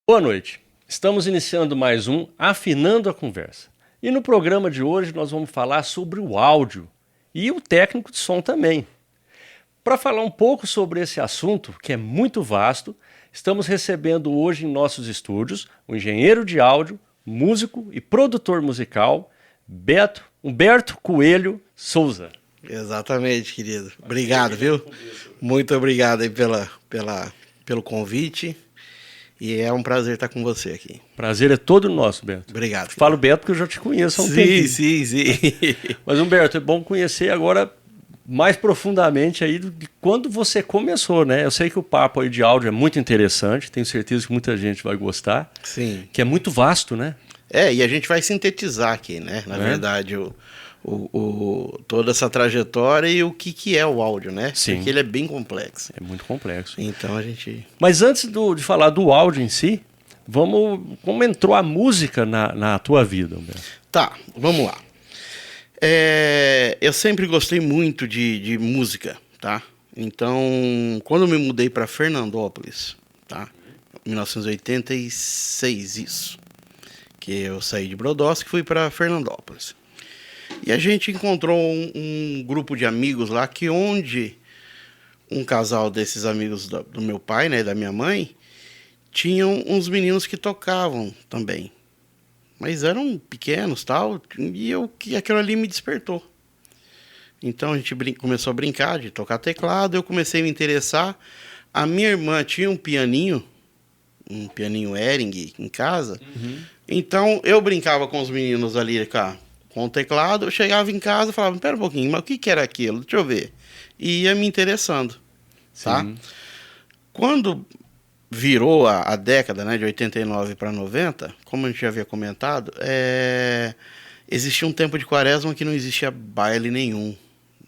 Boa noite. Estamos iniciando mais um Afinando a Conversa. E no programa de hoje nós vamos falar sobre o áudio e o técnico de som também. Para falar um pouco sobre esse assunto, que é muito vasto, estamos recebendo hoje em nossos estúdios o engenheiro de áudio, músico e produtor musical, Humberto Coelho Souza. Exatamente, querido. Obrigado, viu? Muito obrigado aí pelo convite. E é um prazer estar com você aqui. Prazer é todo nosso, Beto. Obrigado. Falo Beto porque eu já te conheço há um tempinho. Sim. Mas, Humberto, é bom conhecer agora mais profundamente aí de quando você começou, né? Eu sei que o papo aí de áudio é muito interessante, tenho certeza que muita gente vai gostar. Sim. Que é muito vasto, né? E a gente vai sintetizar aqui, né? Na verdade, toda essa trajetória e o que é o áudio, né? Sim. Porque ele é bem complexo. É muito complexo. Então a gente... Mas antes de falar do áudio em si, como entrou a música na tua vida, Humberto? Tá, vamos lá. Eu sempre gostei muito de música, tá? Então, quando eu me mudei para Fernandópolis, tá? 1986, isso. Que eu saí de Brodowski e fui para Fernandópolis. E a gente encontrou um grupo de amigos lá, que onde um casal desses amigos do meu pai, né, da minha mãe, tinham uns meninos que tocavam também. Mas eram pequenos, tal, e aquilo ali me despertou. Então a gente começou a brincar de tocar teclado, eu comecei a me interessar. A minha irmã tinha um pianinho Hering em casa. Uhum. Então eu brincava com os meninos ali com o teclado, eu chegava em casa e falava, pera um pouquinho, mas o que era aquilo? Deixa eu ver. E ia me interessando, tá? Quando virou a década, né, de 89 para 90, como a gente já havia comentado, existia um tempo de quaresma que não existia baile nenhum.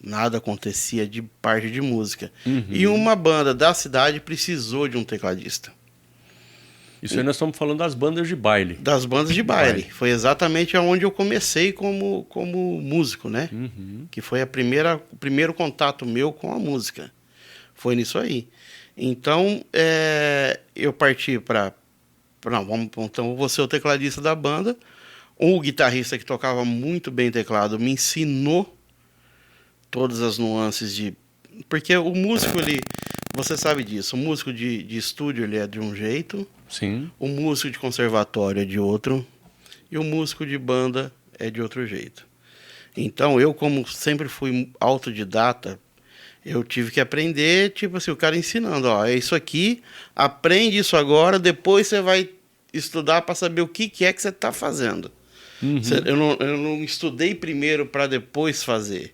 Nada acontecia de parte de música. Uhum. E uma banda da cidade precisou de um tecladista. Isso aí nós estamos falando das bandas de baile. Das bandas de baile. Foi exatamente onde eu comecei como músico, né? Uhum. Que foi o primeiro contato meu com a música. Foi nisso aí. Então, eu parti para... Então, vou ser o tecladista da banda. O guitarrista que tocava muito bem teclado me ensinou todas as nuances de... Porque o músico, você sabe disso, o músico de estúdio ele é de um jeito... Sim. O músico de conservatório é de outro e o músico de banda é de outro jeito. Então, eu, como sempre fui autodidata, eu tive que aprender, tipo assim, o cara ensinando, ó, é isso aqui, aprende isso agora, depois você vai estudar para saber o que é que você está fazendo. Uhum. Eu não estudei primeiro para depois fazer.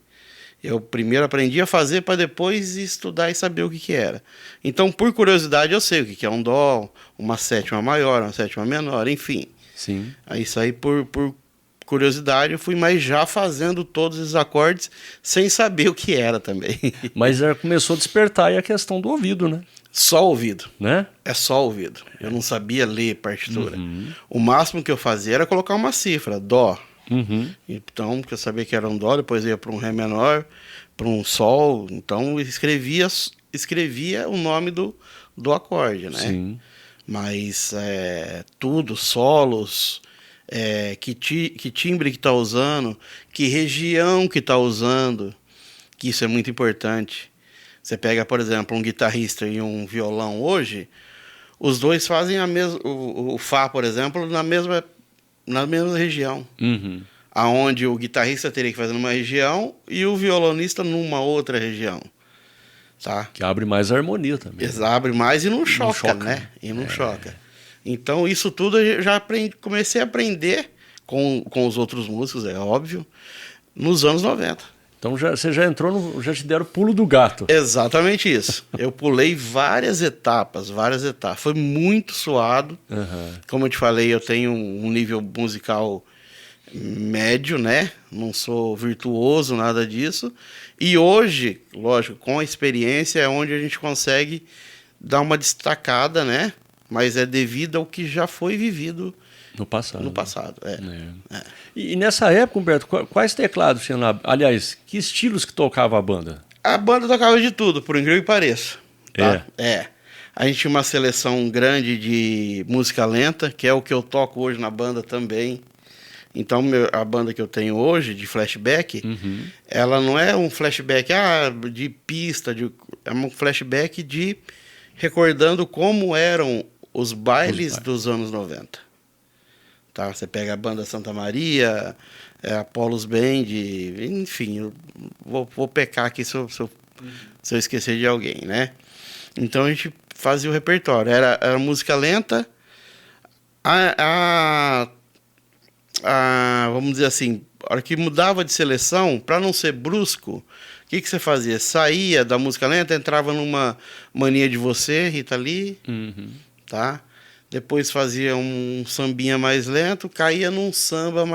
Eu primeiro aprendi a fazer para depois estudar e saber o que era. Então, por curiosidade, eu sei o que é um dó, uma sétima maior, uma sétima menor, enfim. Sim. Isso aí, por curiosidade, eu fui mais já fazendo todos os acordes sem saber o que era também. Mas começou a despertar aí a questão do ouvido, né? Só ouvido. Né? É só ouvido. Eu não sabia ler partitura. Uhum. O máximo que eu fazia era colocar uma cifra, dó. Uhum. Então, porque eu sabia que era um dó, depois ia para um ré menor, para um sol. Então, escrevia o nome do acorde, né? Sim. Mas tudo, solos, que timbre que está usando, que região que está usando, que isso é muito importante. Você pega, por exemplo, um guitarrista e um violão hoje, os dois fazem o Fá, por exemplo, na mesma região. Uhum. Aonde o guitarrista teria que fazer numa região e o violonista numa outra região. Tá? Que abre mais harmonia também. Abre mais e não choca, né? E não choca. Então, isso tudo eu já comecei a aprender com os outros músicos, é óbvio, nos anos 90. Então você já entrou, já te deram o pulo do gato. Exatamente isso. Eu pulei várias etapas. Foi muito suado. Uhum. Como eu te falei, eu tenho um nível musical médio, né? Não sou virtuoso, nada disso. E hoje, lógico, com a experiência é onde a gente consegue dar uma destacada, né? Mas é devido ao que já foi vivido no passado. E nessa época, Humberto, quais teclados tinham lá? Aliás, que estilos que tocava a banda? A banda tocava de tudo, por incrível que pareça. Tá? A gente tinha uma seleção grande de música lenta, que é o que eu toco hoje na banda também. Então, a banda que eu tenho hoje, de flashback, ela não é um flashback de pista, é um flashback de recordando como eram os bailes dos anos 90. Tá? Você pega a banda Santa Maria, Apollos Band, enfim, eu vou pecar aqui se eu esquecer de alguém, né? Então a gente fazia o repertório, era música lenta, vamos dizer assim, a hora que mudava de seleção, para não ser brusco, o que você fazia? Saía da música lenta, entrava numa Mania de Você, Rita Lee, tá? Depois fazia um sambinha mais lento, caía num samba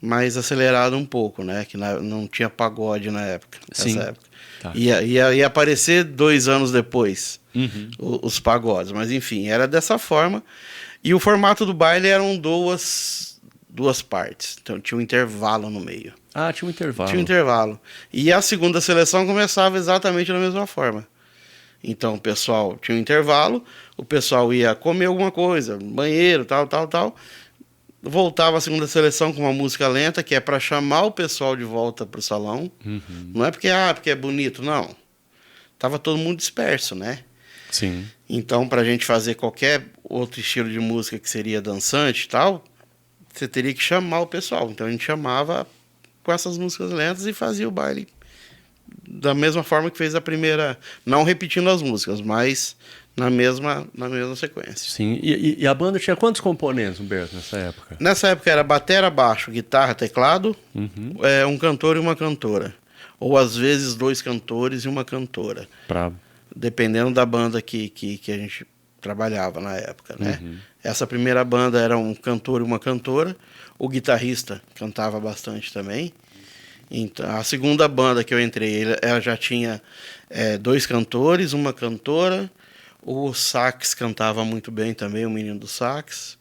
mais acelerado um pouco, né? Que não tinha pagode na época. Sim. Nessa época. Tá. Ia aparecer 2 anos depois os pagodes. Mas enfim, era dessa forma. E o formato do baile eram duas partes. Então tinha um intervalo no meio. Ah, tinha um intervalo. Tinha um intervalo. E a segunda seleção começava exatamente da mesma forma. Então o pessoal tinha um intervalo, o pessoal ia comer alguma coisa, banheiro, tal. Voltava a segunda seleção com uma música lenta, que é para chamar o pessoal de volta para o salão. Não é porque é bonito, não. Tava todo mundo disperso, né? Sim. Então, para a gente fazer qualquer outro estilo de música que seria dançante e tal, você teria que chamar o pessoal. Então a gente chamava com essas músicas lentas e fazia o baile da mesma forma que fez a primeira, não repetindo as músicas, mas na mesma sequência. Sim. E a banda tinha quantos componentes, Humberto, nessa época? Nessa época era batera, baixo, guitarra, teclado, um cantor e uma cantora. Ou às vezes 2 cantores e uma cantora. Dependendo da banda que a gente trabalhava na época, né? Essa primeira banda era um cantor e uma cantora. O guitarrista cantava bastante também. Então, a segunda banda que eu entrei, ela já tinha 2 cantores, uma cantora. O sax cantava muito bem também, o menino do sax.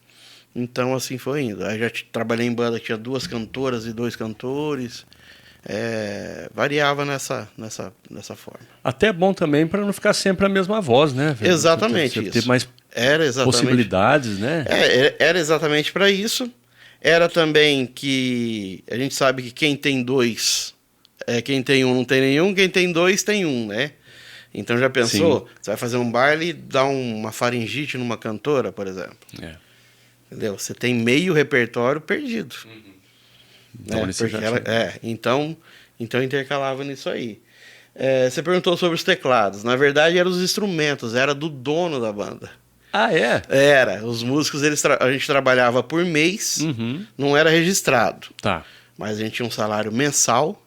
Então, assim foi indo. Aí já trabalhei em banda que tinha 2 cantoras e 2 cantores. Variava nessa forma. Até é bom também para não ficar sempre a mesma voz, né? Exatamente você isso. ter mais possibilidades, né? Era exatamente para isso. Era também que a gente sabe que quem tem 2, quem tem 1 não tem nenhum, quem tem 2 tem 1, né? Então já pensou? Sim. Você vai fazer um baile e dá uma faringite numa cantora, por exemplo. Entendeu? Você tem meio repertório perdido. Então, então intercalava nisso aí. Você perguntou sobre os teclados. Na verdade, eram os instrumentos, era do dono da banda. Ah, é? Era. Os músicos, a gente trabalhava por mês, não era registrado. Tá. Mas a gente tinha um salário mensal.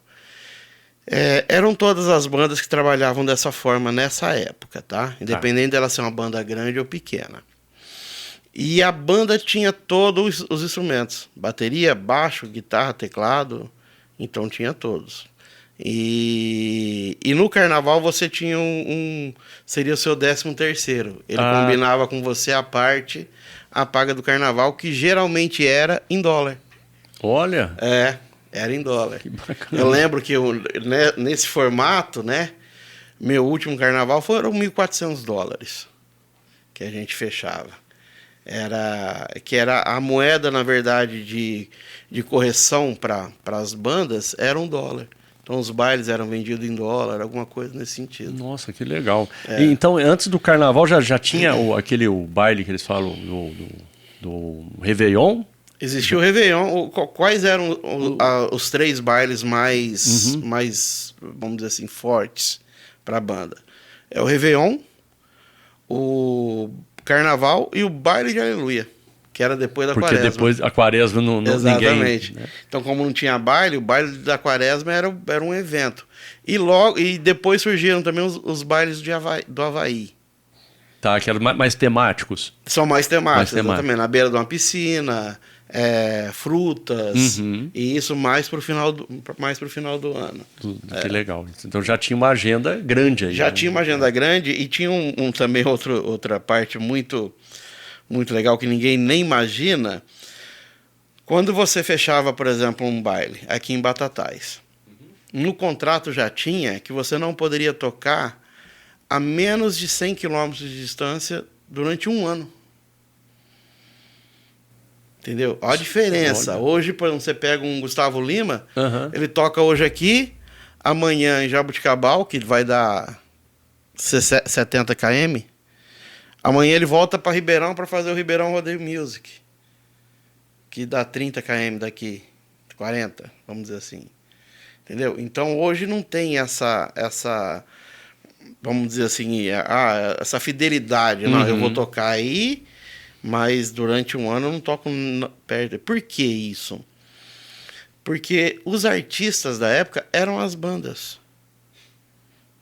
Eram todas as bandas que trabalhavam dessa forma nessa época, tá? Independente dela ser uma banda grande ou pequena. E a banda tinha todos os instrumentos. Bateria, baixo, guitarra, teclado. Então tinha todos. E no carnaval você tinha seria o seu 13º. Ele combinava com você a paga do carnaval, que geralmente era em dólar. Olha! Era em dólar. Que bacana. Eu lembro que nesse formato, né? Meu último carnaval foram $1.400 que a gente fechava. Que era a moeda, na verdade, de correção para as bandas, era $1. Então os bailes eram vendidos em dólar, alguma coisa nesse sentido. Nossa, que legal. E, então, antes do carnaval já tinha o baile que eles falam do Réveillon? Existia o Réveillon. Quais eram os 3 bailes mais, vamos dizer assim, fortes para a banda? É o Réveillon, o Carnaval e o baile de Aleluia, que era depois da Quaresma. Porque depois a Quaresma não Exatamente. Ninguém, né? Então, como não tinha baile, o baile da Quaresma era um evento. E depois surgiram também os bailes do Havaí. Tá, que eram mais temáticos. São mais temáticos, exatamente. Na beira de uma piscina, frutas, e isso mais pro final do ano. Que legal. Então já tinha uma agenda grande aí. Já tinha uma agenda grande e tinha também outra parte muito, muito legal que ninguém nem imagina. Quando você fechava, por exemplo, um baile aqui em Batatais, no contrato já tinha que você não poderia tocar a menos de 100 quilômetros de distância durante um ano. Entendeu? Olha a diferença. Olha. Hoje, por exemplo, você pega um Gustavo Lima, Aham. ele toca hoje aqui, amanhã em Jabuticabal, que vai dar 70 km. Amanhã ele volta para Ribeirão para fazer o Ribeirão Rodeio Music, que dá 30 km daqui, 40, vamos dizer assim. Entendeu? Então hoje não tem essa vamos dizer assim, essa fidelidade. Não, eu vou tocar aí, mas durante um ano eu não toco perto. Por que isso? Porque os artistas da época eram as bandas.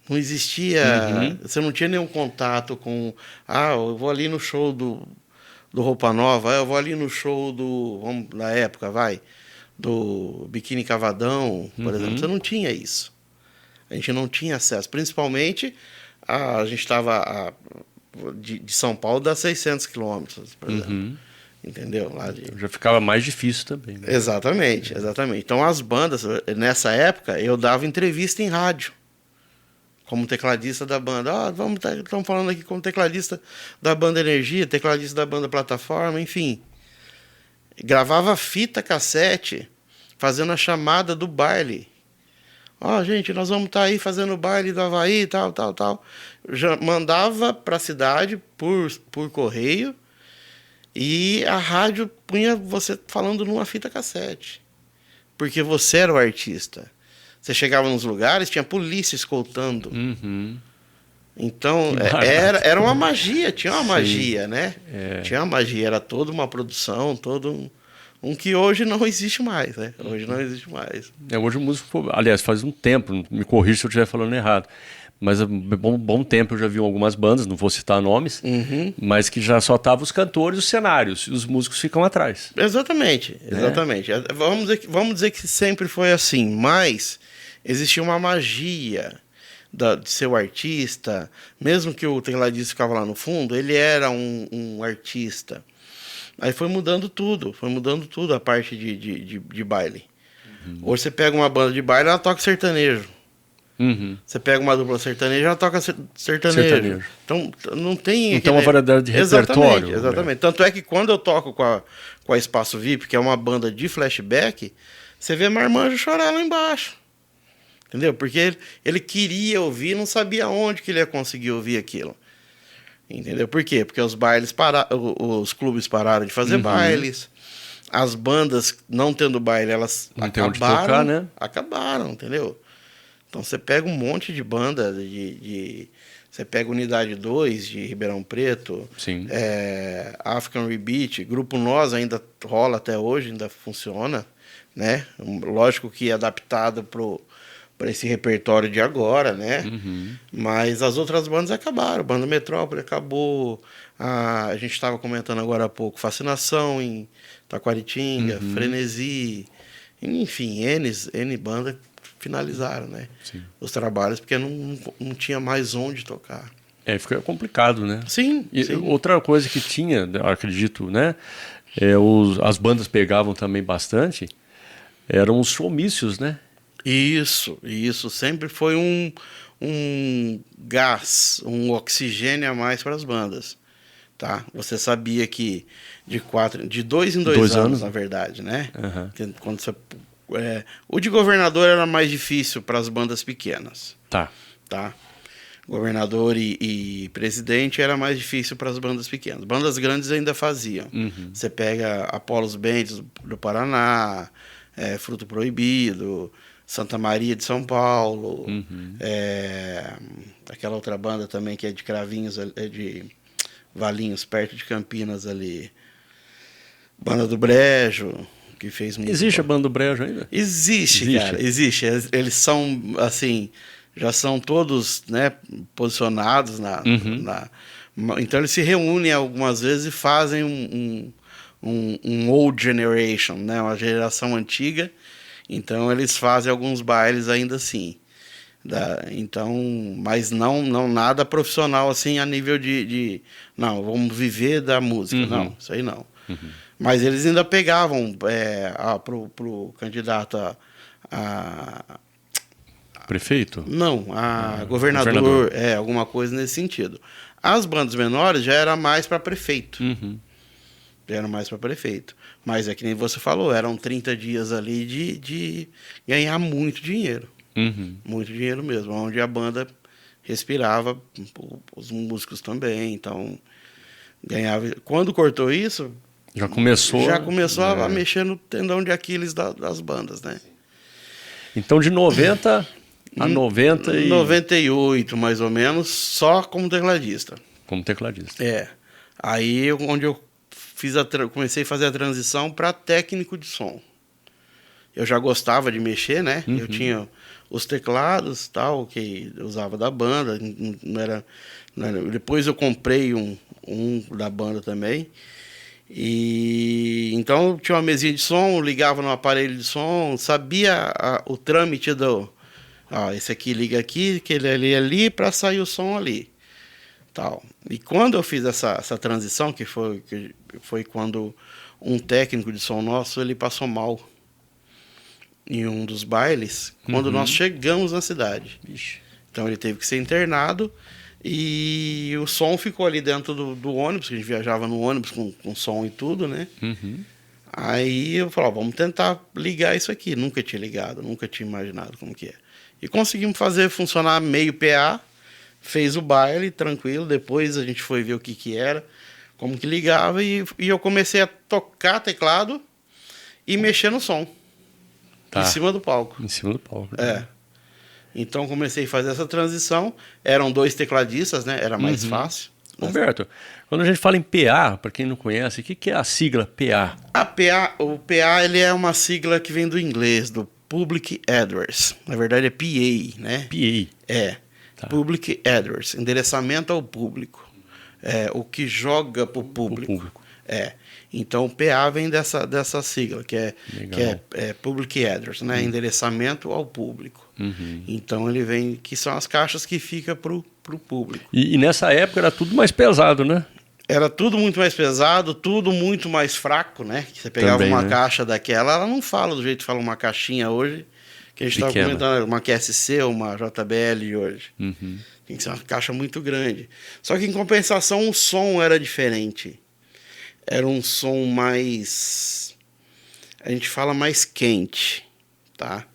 Não existia... Você não tinha nenhum contato com... eu vou ali no show do Roupa Nova, eu vou ali no show na época, do Biquíni Cavadão, por exemplo. Você não tinha isso. A gente não tinha acesso. Principalmente, a gente estava de São Paulo dá 600 quilômetros, por exemplo. Entendeu? Já ficava mais difícil também. Né? Exatamente. Então, as bandas, nessa época, eu dava entrevista em rádio. Como tecladista da banda. Estamos falando aqui como tecladista da banda Energia, tecladista da banda Plataforma, enfim. Gravava fita cassete, fazendo a chamada do baile. Gente, nós vamos estar aí fazendo o baile do Havaí, tal. Já mandava para a cidade por correio e a rádio punha você falando numa fita cassete. Porque você era o artista. Você chegava nos lugares, tinha polícia escoltando. Então, era uma magia, tinha uma magia, né? Tinha uma magia, era toda uma produção, todo um que hoje não existe mais, né? Hoje não existe mais. Hoje o músico, aliás, faz um tempo, me corrija se eu estiver falando errado, mas há bom tempo eu já vi algumas bandas, não vou citar nomes, mas que já só estavam os cantores, os cenários, e os músicos ficam atrás. Exatamente. Vamos dizer que sempre foi assim, mas existia uma magia de ser o artista, mesmo que o tecladista ficava lá no fundo, ele era um artista. Aí foi mudando tudo a parte de baile. Hoje você pega uma banda de baile, ela toca sertanejo. Você pega uma dupla sertaneja, ela toca sertanejo. Então não tem... Então uma variedade de repertório. Exatamente. Tanto é que quando eu toco com a Espaço VIP, que é uma banda de flashback, você vê Marmanjo chorar lá embaixo. Entendeu? Porque ele queria ouvir, não sabia onde que ele ia conseguir ouvir aquilo. Entendeu? Por quê? Porque os clubes pararam de fazer bailes, as bandas não tendo baile, elas não tem onde tocar, né? Acabaram, entendeu? Então você pega um monte de banda, você pega Unidade 2 de Ribeirão Preto, African Rebeat, Grupo Nós ainda rola até hoje, ainda funciona, né? Lógico que adaptado para esse repertório de agora, né? Mas as outras bandas acabaram. Banda Metrópole acabou. A gente estava comentando agora há pouco. Fascinação em Taquaritinga, Frenesi. Enfim, N bandas finalizaram, né? Os trabalhos, porque não tinha mais onde tocar. Fica complicado, né? Sim. Outra coisa que tinha, eu acredito, né? As bandas pegavam também bastante, eram os showmícios, né? Isso sempre foi um gás, um oxigênio a mais para as bandas, tá? Você sabia que de 2 em 2 anos, na verdade, né? Quando o de governador era mais difícil para as bandas pequenas. Tá? Governador e presidente era mais difícil para as bandas pequenas. Bandas grandes ainda faziam. Você pega Apolos Bentes do Paraná, Fruto Proibido, Santa Maria de São Paulo, aquela outra banda também que é de Cravinhos, de Valinhos, perto de Campinas ali. Banda do Brejo, que fez muito. Existe a Banda do Brejo ainda? Existe, cara, existe. Eles são, assim, já são todos, né, posicionados então eles se reúnem algumas vezes e fazem um old generation, né, uma geração antiga. Então eles fazem alguns bailes ainda assim. Então, mas não nada profissional assim a nível de não, vamos viver da música. Não, isso aí não. Mas eles ainda pegavam pro candidato Prefeito? Não, a governador, alguma coisa nesse sentido. As bandas menores já era mais para prefeito. Uhum. Já era mais para prefeito. Mas é que nem você falou, eram 30 dias ali de ganhar muito dinheiro. Uhum. Muito dinheiro mesmo, onde a banda respirava, os músicos também, então ganhava. Quando cortou isso, já começou a mexer no tendão de Aquiles das bandas, né? Então de 90 a 98, mais ou menos, só como tecladista. Como tecladista. Aí onde eu comecei a fazer a transição para técnico de som. Eu já gostava de mexer, né? Uhum. Eu tinha os teclados, tal, que eu usava da banda. Não era. Depois eu comprei um da banda também. E então eu tinha uma mesinha de som, ligava no aparelho de som, sabia o trâmite do. Esse aqui liga aqui, aquele ali para sair o som ali. Tal. E quando eu fiz essa transição, que foi quando um técnico de som nosso ele passou mal em um dos bailes, quando nós chegamos na cidade. Ixi. Então ele teve que ser internado e o som ficou ali dentro do ônibus, que a gente viajava no ônibus com som e tudo, né? Uhum. Aí eu falei, vamos tentar ligar isso aqui. Nunca tinha ligado, nunca tinha imaginado como que é. E conseguimos fazer funcionar meio PA, fez o baile, tranquilo. Depois a gente foi ver o que era, como que ligava, e eu comecei a tocar teclado e mexer no som. Em cima do palco. Em cima do palco. Então comecei a fazer essa transição. Eram 2 tecladistas, né? Era mais fácil. Roberto, quando a gente fala em PA, para quem não conhece, o que é a sigla PA? O PA ele é uma sigla que vem do inglês, do Public Address. Na verdade é PA, né? PA. Tá. Public Address, endereçamento ao público. O que joga para o público. Então o PA vem dessa sigla, que é Public Address, né? Endereçamento ao público. Uhum. Então ele vem, que são as caixas que ficam para o público. E nessa época era tudo mais pesado, né? Era tudo muito mais pesado, tudo muito mais fraco, né? Que você pegava também, uma né? caixa daquela, ela não fala do jeito que fala uma caixinha hoje, que a gente estava comentando, uma QSC, uma JBL hoje. Uhum. Tem que ser uma caixa muito grande. Só que em compensação o som era diferente. Era um som mais... A gente fala mais quente, tá?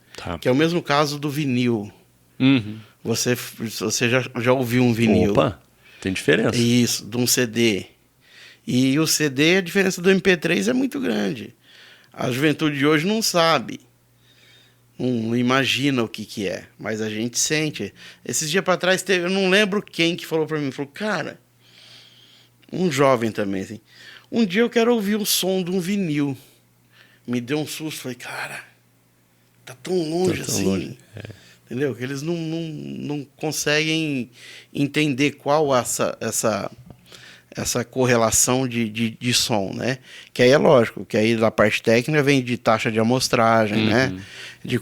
Que é o mesmo caso do vinil. Uhum. Você já ouviu um vinil? Opa, tem diferença. Isso, de um CD. E o CD, a diferença do MP3 é muito grande. A juventude de hoje não sabe. Não imagina o que é. Mas a gente sente. Esses dias para trás, eu não lembro quem que falou para mim. Falou, cara, um jovem também, assim. Um dia eu quero ouvir o som de um vinil. Me deu um susto. Falei, cara, tá tão longe assim. Longe. Entendeu? Que eles não conseguem entender qual essa correlação de som, né? Que aí é lógico, que aí da parte técnica vem de taxa de amostragem, né? De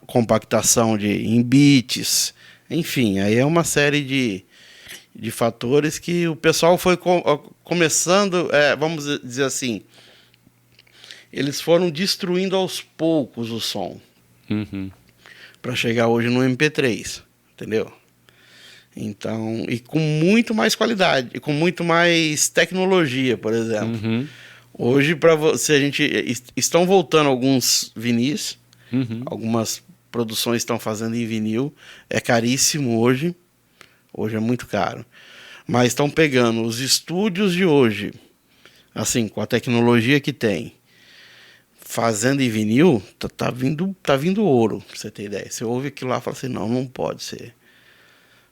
compactação em bits, enfim, aí é uma série de fatores que o pessoal foi começando, vamos dizer assim, eles foram destruindo aos poucos o som. Para chegar hoje no MP3, entendeu? Então, e com muito mais qualidade, e com muito mais tecnologia, por exemplo. Hoje, para você, estão voltando alguns vinis, algumas produções estão fazendo em vinil, é caríssimo hoje é muito caro. Mas estão pegando os estúdios de hoje, assim, com a tecnologia que tem, fazendo em vinil, tá vindo ouro, pra você ter ideia. Você ouve aquilo lá e fala assim, não pode ser.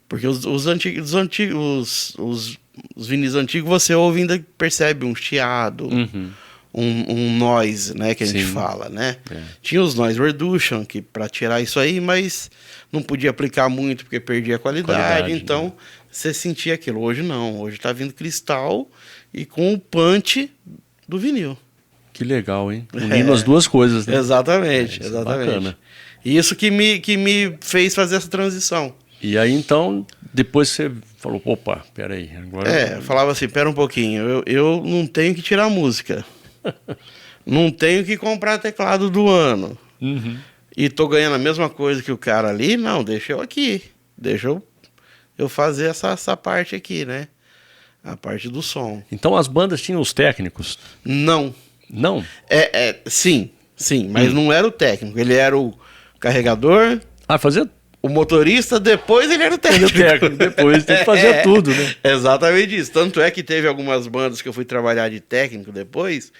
Porque os vinis antigos você ouve e ainda percebe um chiado, um noise, né, que a gente fala, né? Tinha os noise reduction, que para tirar isso aí, mas não podia aplicar muito porque perdia a qualidade, então né? Você sentia aquilo. Hoje não, hoje tá vindo cristal e com o punch do vinil. Que legal, hein? Unindo as duas coisas, né? Exatamente, exatamente. Bacana. Isso que me fez fazer essa transição. E aí, então, depois você falou, opa, peraí, agora... Eu falava assim, pera um pouquinho, eu não tenho que tirar música. Não tenho que comprar teclado do ano. e tô ganhando a mesma coisa que o cara ali, não, deixa eu aqui. Deixa eu fazer essa parte aqui, né? A parte do som. Então as bandas tinham os técnicos? Não. Não? Sim, mas não era o técnico. Ele era o carregador, Fazia o motorista, depois ele era o técnico. Depois tem que fazer tudo, né? Exatamente isso. Tanto é que teve algumas bandas que eu fui trabalhar de técnico depois,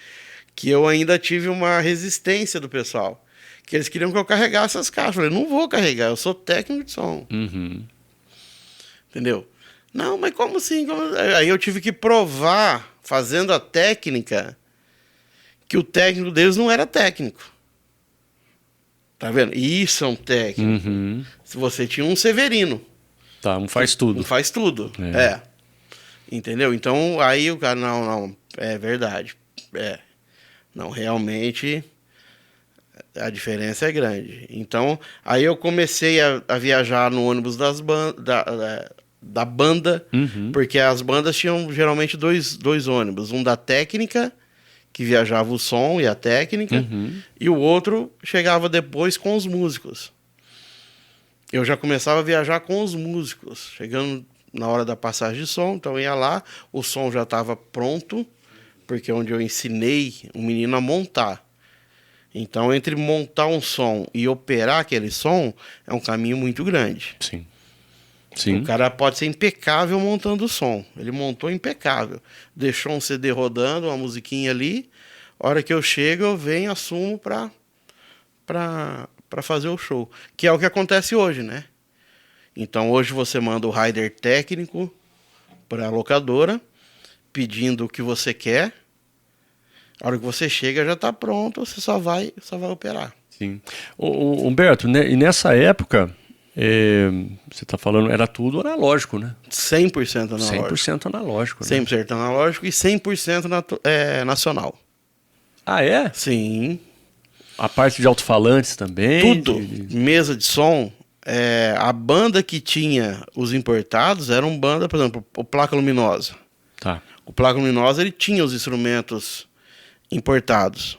que eu ainda tive uma resistência do pessoal. Que eles queriam que eu carregasse as caixas. Eu falei, não vou carregar, eu sou técnico de som. Uhum. Entendeu? Não, mas como assim? Aí eu tive que provar, fazendo a técnica, que o técnico deles não era técnico. Tá vendo? Isso é um técnico. Uhum. Se você tinha um Severino. Tá, um faz tudo. Um faz tudo. Entendeu? Então, aí o cara, não, é verdade. Não, realmente a diferença é grande. Então, aí eu comecei a viajar no ônibus da banda, porque as bandas tinham geralmente dois ônibus. Um da técnica, que viajava o som e a técnica, e o outro chegava depois com os músicos. Eu já começava a viajar com os músicos, chegando na hora da passagem de som, então eu ia lá, o som já estava pronto, porque é onde eu ensinei o menino a montar. Então, entre montar um som e operar aquele som, é um caminho muito grande. Sim. O cara pode ser impecável montando o som. Ele montou impecável. Deixou um CD rodando, uma musiquinha ali. A hora que eu chego, eu venho, assumo pra fazer o show. Que é o que acontece hoje, né? Então, hoje você manda o rider técnico para a locadora, pedindo o que você quer. A hora que você chega, já está pronto, você só vai operar. Sim. Humberto, né, e nessa época, você está falando, era tudo analógico, né? 100% analógico. 100% analógico. 100% né? analógico e 100% nacional. Ah, é? Sim. A parte de alto-falantes também? Tudo. Mesa de som. A banda que tinha os importados eram banda, por exemplo, o Placa Luminosa. Tá. O Placa Luminosa, ele tinha os instrumentos importados.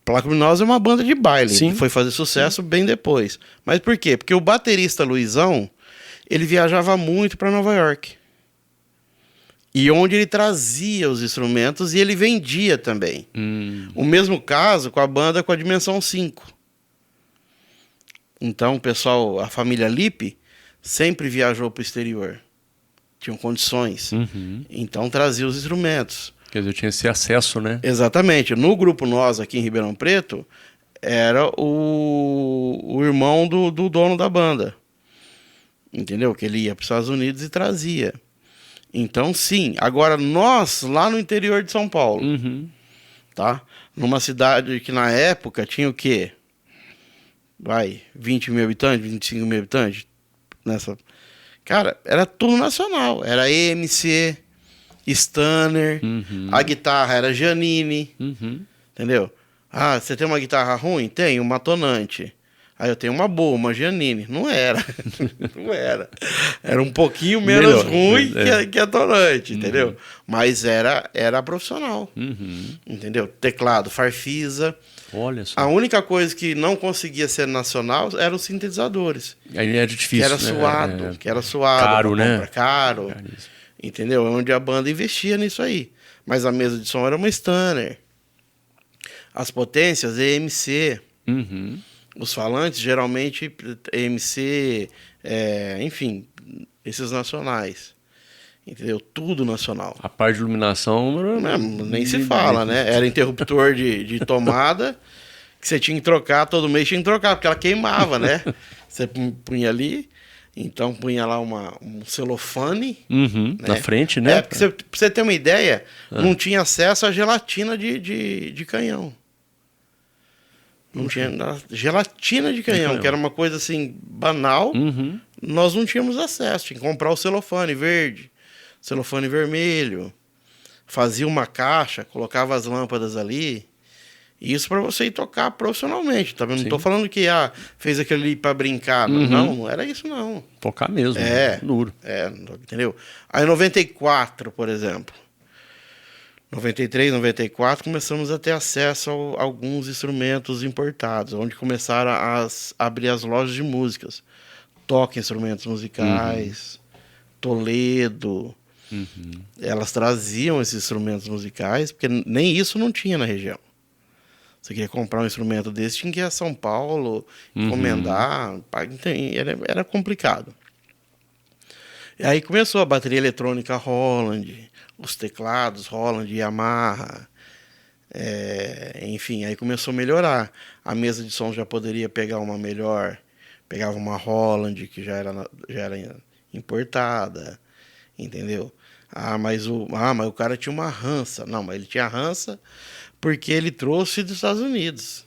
Placa Luminosa é uma banda de baile. Sim. Que foi fazer sucesso bem depois. Mas por quê? Porque o baterista Luizão, ele viajava muito para Nova York. E onde ele trazia os instrumentos e ele vendia também. O mesmo caso com a banda com a Dimensão 5. Então, o pessoal, a família Lippe, sempre viajou para o exterior. Tinham condições. Então, trazia os instrumentos. Quer dizer, eu tinha esse acesso, né? Exatamente. No grupo nós, aqui em Ribeirão Preto, era o irmão do dono da banda. Entendeu? Que ele ia para os Estados Unidos e trazia. Então, sim. Agora, nós, lá no interior de São Paulo, tá? Numa cidade que na época tinha o quê? 20 mil habitantes, 25 mil habitantes? Cara, era tudo nacional. Era EMC, Stanner, a guitarra era Giannini, entendeu? Ah, você tem uma guitarra ruim? Tem, uma tonante. Aí eu tenho uma boa, uma Giannini. Não era. Não era. Era um pouquinho menos ruim que a tonante, entendeu? Mas era profissional. Entendeu? Teclado, Farfisa. Olha só. A única coisa que não conseguia ser nacional eram os sintetizadores. Aí era difícil. Que era suado. Que era suado. Caro, né? Caro. Entendeu? Onde a banda investia nisso aí. Mas a mesa de som era uma Stanner. As potências, EMC. Os falantes, geralmente, EMC, enfim, esses nacionais. Entendeu? Tudo nacional. A parte de iluminação... nem se fala, né? Era interruptor de tomada, que você tinha que trocar, todo mês tinha que trocar, porque ela queimava, né? Você punha ali, então punha lá um celofane. Né? Na frente, né? Pra você ter uma ideia, não tinha acesso à gelatina de canhão. Não tinha gelatina de canhão, que era uma coisa assim, banal. Nós não tínhamos acesso, tinha que comprar o celofane verde, celofane vermelho. Fazia uma caixa, colocava as lâmpadas ali. Isso para você ir tocar profissionalmente. Tá? Não estou falando que fez aquilo ali para brincar. Não era isso, não. Tocar mesmo, duro. Entendeu? Aí em 94, por exemplo. 93, 94, começamos a ter acesso a alguns instrumentos importados, onde começaram a abrir as lojas de músicas. Toca instrumentos musicais, Toledo. Elas traziam esses instrumentos musicais, porque nem isso não tinha na região. Você queria comprar um instrumento desse, tinha que ir a São Paulo, encomendar, era complicado. E aí começou a bateria eletrônica Roland, os teclados Roland, Yamaha, enfim, aí começou a melhorar. A mesa de som já poderia pegar uma melhor, pegava uma Roland, que já era importada, entendeu? Mas o cara tinha uma Hansa. Não, mas ele tinha Hansa porque ele trouxe dos Estados Unidos.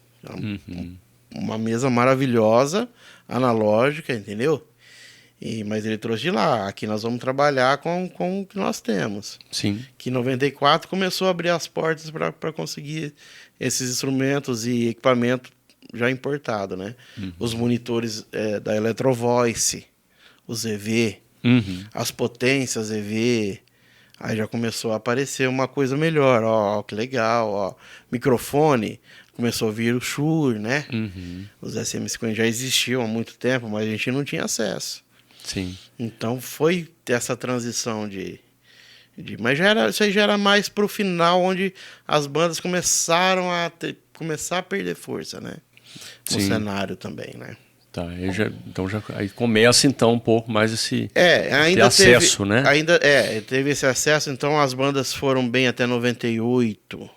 Uma mesa maravilhosa, analógica, entendeu? Mas ele trouxe de lá. Aqui nós vamos trabalhar com o que nós temos. Sim. Que em 94 começou a abrir as portas para conseguir esses instrumentos e equipamento já importado, né? Os monitores da Electro-Voice, os EV, as potências EV. Aí já começou a aparecer uma coisa melhor. Ó, que legal, ó. Microfone, começou a vir o Shure, né? Os SM50 já existiam há muito tempo, mas a gente não tinha acesso. Sim. Então foi essa transição mas isso aí já era mais pro final, onde as bandas começaram a começar a perder força, né? No cenário também, né? Tá, aí começa então um pouco mais esse ainda acesso, né? Teve esse acesso, então as bandas foram bem até 98.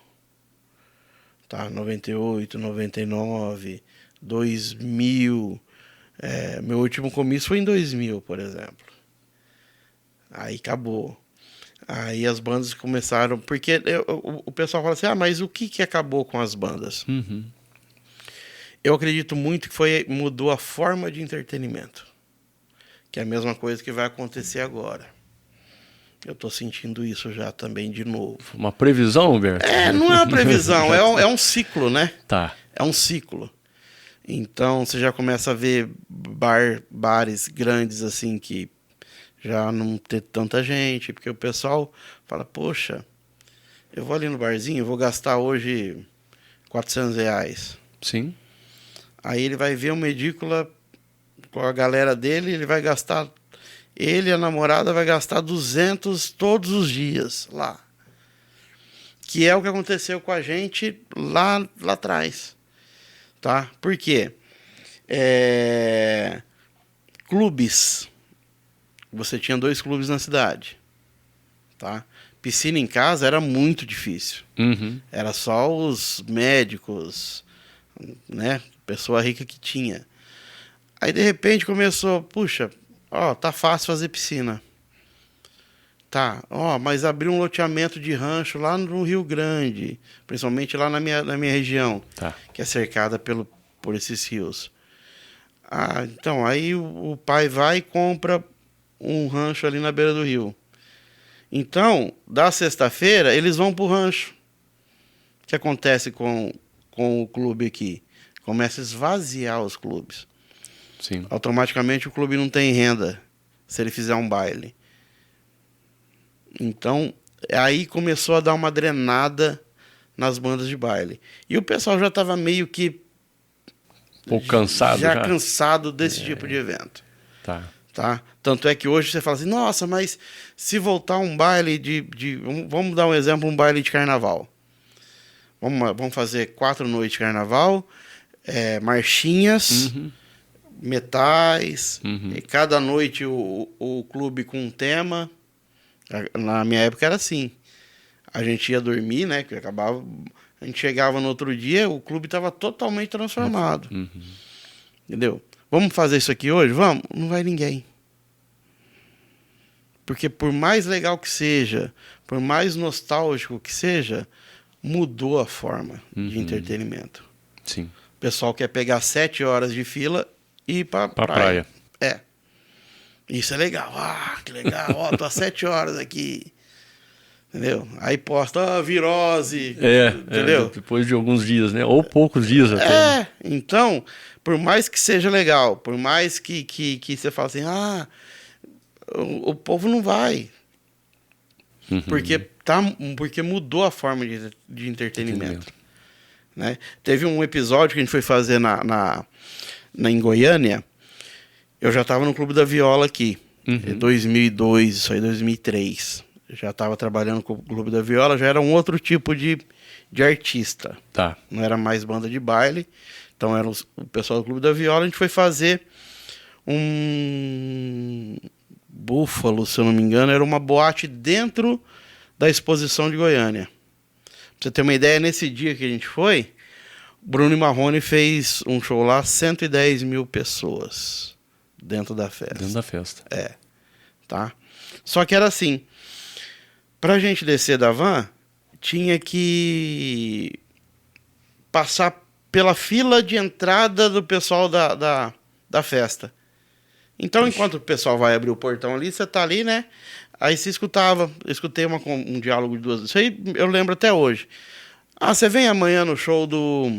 Tá, 98, 99, 2000. Meu último comício foi em 2000, por exemplo. Aí acabou. Aí as bandas começaram... Porque o pessoal fala assim, mas o que acabou com as bandas? Eu acredito muito que mudou a forma de entretenimento. Que é a mesma coisa que vai acontecer agora. Eu estou sentindo isso já também de novo. Uma previsão, Humberto? Não é uma previsão, é um ciclo, né? Tá. É um ciclo. Então você já começa a ver bares grandes assim que já não tem tanta gente, porque o pessoal fala, poxa, eu vou ali no barzinho, vou gastar hoje R$400. Sim. Aí ele vai ver uma edícula com a galera dele, ele e a namorada vai gastar 200 todos os dias lá. Que é o que aconteceu com a gente lá atrás. Tá? Por quê? Clubes. Você tinha 2 clubes na cidade. Tá? Piscina em casa era muito difícil. Era só os médicos, né? Pessoa rica que tinha. Aí de repente começou, puxa, tá fácil fazer piscina. Tá, mas abriu um loteamento de rancho lá no Rio Grande, principalmente lá na minha região, tá, que é cercada por esses rios. Então, aí o pai vai e compra um rancho ali na beira do rio. Então, da sexta-feira, eles vão pro rancho. O que acontece com o clube aqui? Começa a esvaziar os clubes. Sim. Automaticamente o clube não tem renda se ele fizer um baile. Então, aí começou a dar uma drenada nas bandas de baile. E o pessoal já estava meio que... Um pouco cansado já? Cansado desse tipo de evento. Tá. Tanto é que hoje você fala assim, nossa, mas se voltar um baile vamos dar um exemplo, um baile de carnaval. Vamos fazer 4 noites de carnaval, marchinhas, metais, e cada noite o clube com um tema. Na minha época era assim. A gente ia dormir, né? Que acabava. A gente chegava no outro dia, o clube estava totalmente transformado. Entendeu? Vamos fazer isso aqui hoje? Vamos? Não vai ninguém. Porque por mais legal que seja, por mais nostálgico que seja, mudou a forma de entretenimento. Sim. O pessoal quer pegar 7 horas de fila e ir pra praia. Isso é legal. Que legal. Tô há 7 horas aqui. Entendeu? Aí posta, virose. Entendeu? Depois de alguns dias, né? Ou poucos dias até. Então, por mais que seja legal, por mais que você fale assim, o povo não vai. Porque porque mudou a forma de entretenimento. Né? Teve um episódio que a gente foi fazer em Goiânia. Eu já estava no Clube da Viola aqui, em 2002, isso aí, 2003. Eu já estava trabalhando com o Clube da Viola, já era um outro tipo de artista. Tá. Não era mais banda de baile, então era o pessoal do Clube da Viola. A gente foi fazer um Búfalo, se eu não me engano, era uma boate dentro da exposição de Goiânia. Pra você ter uma ideia, nesse dia que a gente foi, Bruno e Marrone fez um show lá, 110 mil pessoas dentro da festa. Dentro da festa. É, tá? Só que era assim, pra gente descer da van, tinha que passar pela fila de entrada do pessoal da festa. Então, enquanto o pessoal vai abrir o portão ali, você tá ali, né? Aí você escutei um diálogo de duas... Isso aí eu lembro até hoje. Ah, você vem amanhã no show do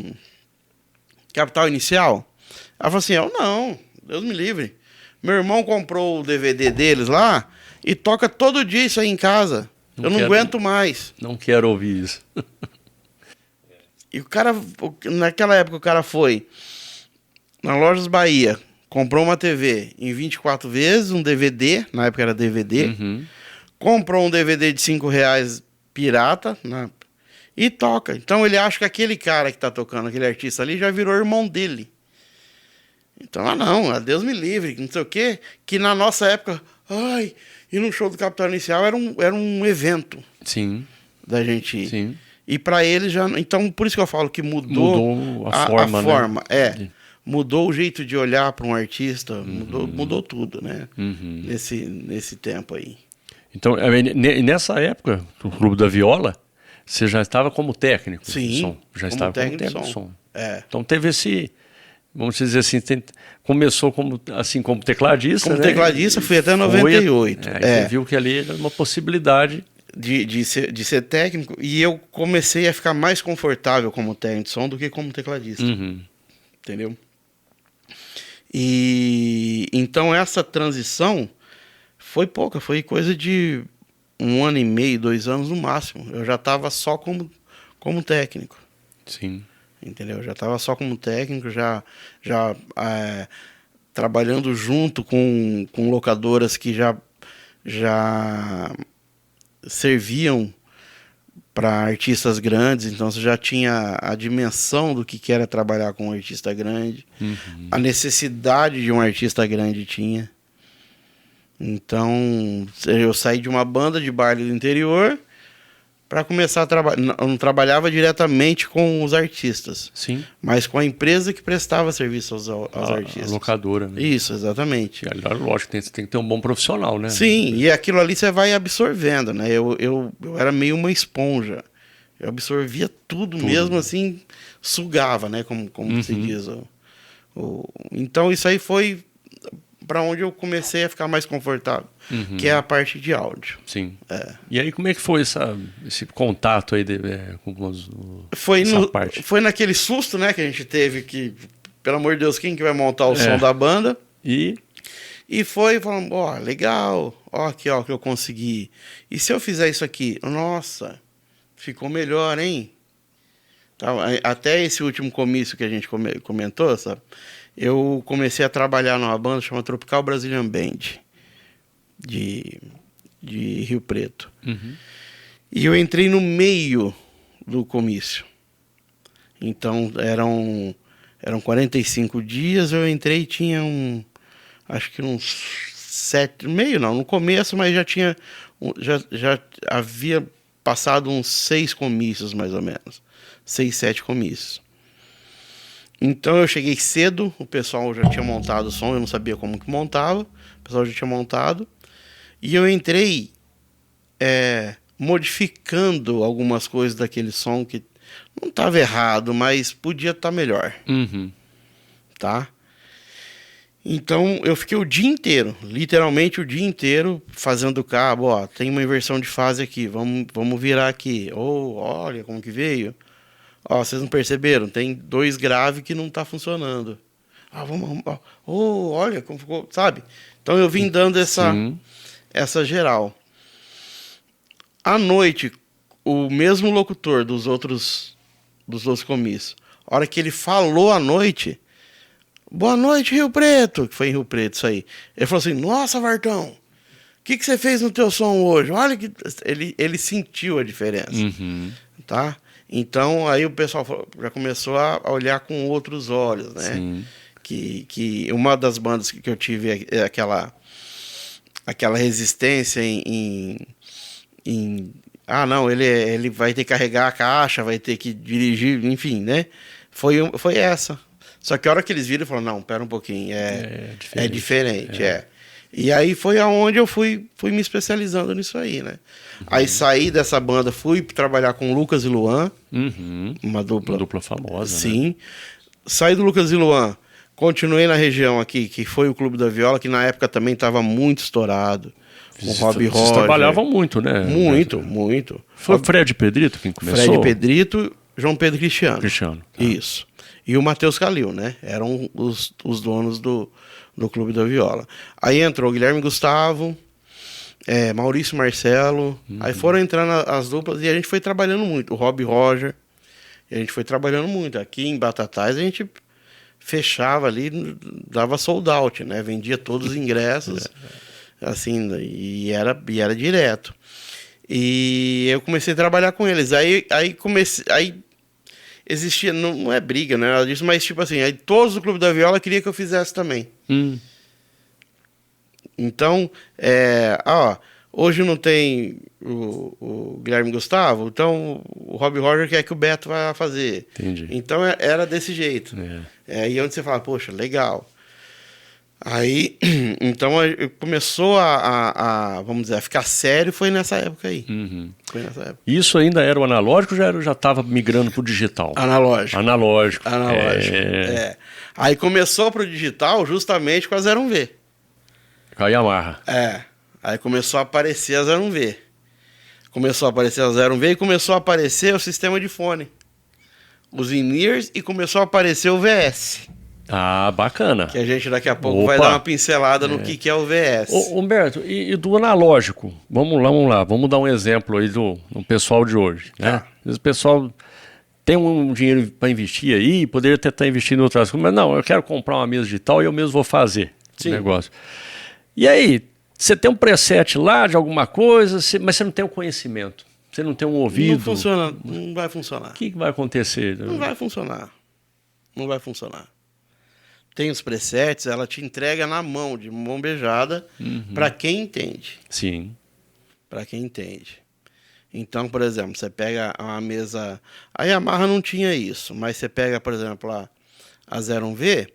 Capital Inicial? Ela falou assim, não, Deus me livre. Meu irmão comprou o DVD deles lá e toca todo dia isso aí em casa. Eu não aguento mais. Não quero ouvir isso. E o cara, naquela época, o cara foi na Lojas Bahia, comprou uma TV em 24 vezes, um DVD, na época era DVD, comprou um DVD de R$5 pirata, e toca. Então ele acha que aquele cara que tá tocando, aquele artista ali, já virou irmão dele. Então, não, Deus me livre, não sei o quê, que na nossa época, ir no show do Capital Inicial era um evento. Sim. Da gente ir. Sim. E para ele já... Então, por isso que eu falo que mudou a forma, né? Mudou o jeito de olhar para um artista, mudou tudo, né? Nesse tempo aí. Então, nessa época, no Clube da Viola, você já estava como técnico de som? Já estava como técnico de som. Então teve esse... Vamos dizer assim, começou como tecladista. Como tecladista, fui até 98. Você viu que ali era uma possibilidade... De ser técnico, e eu comecei a ficar mais confortável como técnico de som do que como tecladista. Entendeu? E então essa transição foi pouca, foi coisa de 1 ano e meio, 2 anos no máximo. Eu já estava só como técnico. Sim. Entendeu? Eu já estava só como técnico, já trabalhando junto com locadoras que já serviam para artistas grandes, então você já tinha a dimensão do que era trabalhar com um artista grande, a necessidade de um artista grande tinha. Então, eu saí de uma banda de baile do interior para começar a trabalhar. Eu não trabalhava diretamente com os artistas, sim, mas com a empresa que prestava serviço aos artistas. A locadora, né? Isso, exatamente. Lógico, você tem que ter um bom profissional, né? Sim, e aquilo ali você vai absorvendo, né? Eu era meio uma esponja. Eu absorvia tudo mesmo, assim, sugava, né? Como se diz. Então isso aí foi para onde eu comecei a ficar mais confortável, que é a parte de áudio. Sim. E aí como é que foi esse contato aí com essa parte? Foi naquele susto, né, que a gente teve, que, pelo amor de Deus, quem que vai montar o som da banda? E foi falando, legal, aqui, que eu consegui. E se eu fizer isso aqui? Nossa, ficou melhor, hein? Até esse último comício que a gente comentou, sabe? Eu comecei a trabalhar numa banda chamada Tropical Brazilian Band, de Rio Preto. E eu entrei no meio do comício. Então, eram 45 dias, eu entrei e tinha acho que uns 7, meio não, no começo, mas já havia passado uns 6 comícios, mais ou menos. 6, 7 comícios. Então eu cheguei cedo, o pessoal já tinha montado o som, eu não sabia como que montava, o pessoal já tinha montado, e eu entrei modificando algumas coisas daquele som que não estava errado, mas podia estar melhor. Tá? Então eu fiquei o dia inteiro, literalmente o dia inteiro, fazendo cabo, tem uma inversão de fase aqui, vamos virar aqui, olha como que veio. Vocês não perceberam? Tem 2 graves que não tá funcionando. Vamos. Olha como ficou, sabe? Então eu vim dando essa geral. À noite, o mesmo locutor dos outros comícios, a hora que ele falou à noite, boa noite, Rio Preto, que foi em Rio Preto isso aí. Ele falou assim, nossa, Vartão, o que você fez no teu som hoje? Olha que... Ele sentiu a diferença, tá? Então, aí o pessoal já começou a olhar com outros olhos, né? Sim. Que uma das bandas que eu tive é aquela resistência em não, ele vai ter que carregar a caixa, vai ter que dirigir, enfim, né? Foi essa. Só que a hora que eles viram, falaram, não, pera um pouquinho, é diferente. E aí foi aonde eu fui me especializando nisso aí, né? Aí saí dessa banda, fui trabalhar com Lucas e Luan, uma dupla famosa, sim. né? Saí do Lucas e Luan, continuei na região aqui, que foi o Clube da Viola, que na época também estava muito estourado. Com o Rob Roger. Vocês trabalhavam muito, né? Muito. Foi o Fred Pedrito quem começou? Fred Pedrito, João Pedro Cristiano. Tá. Isso. E o Matheus Calil, né? Eram os donos do Clube da Viola. Aí entrou o Guilherme Gustavo, Maurício Marcelo. Aí foram entrando as duplas e a gente foi trabalhando muito. O Rob Roger. E a gente foi trabalhando muito. Aqui em Batatais a gente fechava ali, dava sold out, né? Vendia todos os ingressos. Assim, e era direto. E eu comecei a trabalhar com eles. Aí existia, não é briga, não é nada disso, mas tipo assim, aí todos do Clube da Viola queriam que eu fizesse também. Então, hoje não tem o Guilherme Gustavo, então o Rob Roger quer que o Beto vá fazer. Entendi. Então era desse jeito. E onde você fala, poxa, legal. Aí, então, começou vamos dizer, a ficar sério, foi nessa época aí. Foi nessa época. Isso ainda era o analógico ou já estava migrando para o digital? Analógico. Aí começou para o digital justamente com a 01V. Com a Yamaha. Aí começou a aparecer a 01V. Começou a aparecer a 01V e começou a aparecer o sistema de fone. Os in-ears e começou a aparecer o VS. Ah, bacana. Que a gente daqui a pouco vai dar uma pincelada no que é o VS. Humberto, e do analógico? Vamos lá. Vamos dar um exemplo aí do pessoal de hoje. Né? O pessoal tem um dinheiro para investir aí, poderia até estar investindo em outras coisas, mas não, eu quero comprar uma mesa digital e eu mesmo vou fazer o negócio. E aí, você tem um preset lá de alguma coisa, mas você não tem o conhecimento, você não tem um ouvido. Não funciona, não vai funcionar. O que vai acontecer? Não vai funcionar. Tem os presets, ela te entrega na mão, de mão beijada, para quem entende. Sim. Para quem entende. Então, por exemplo, você pega uma mesa... A Yamaha não tinha isso, mas você pega, por exemplo, a 01V...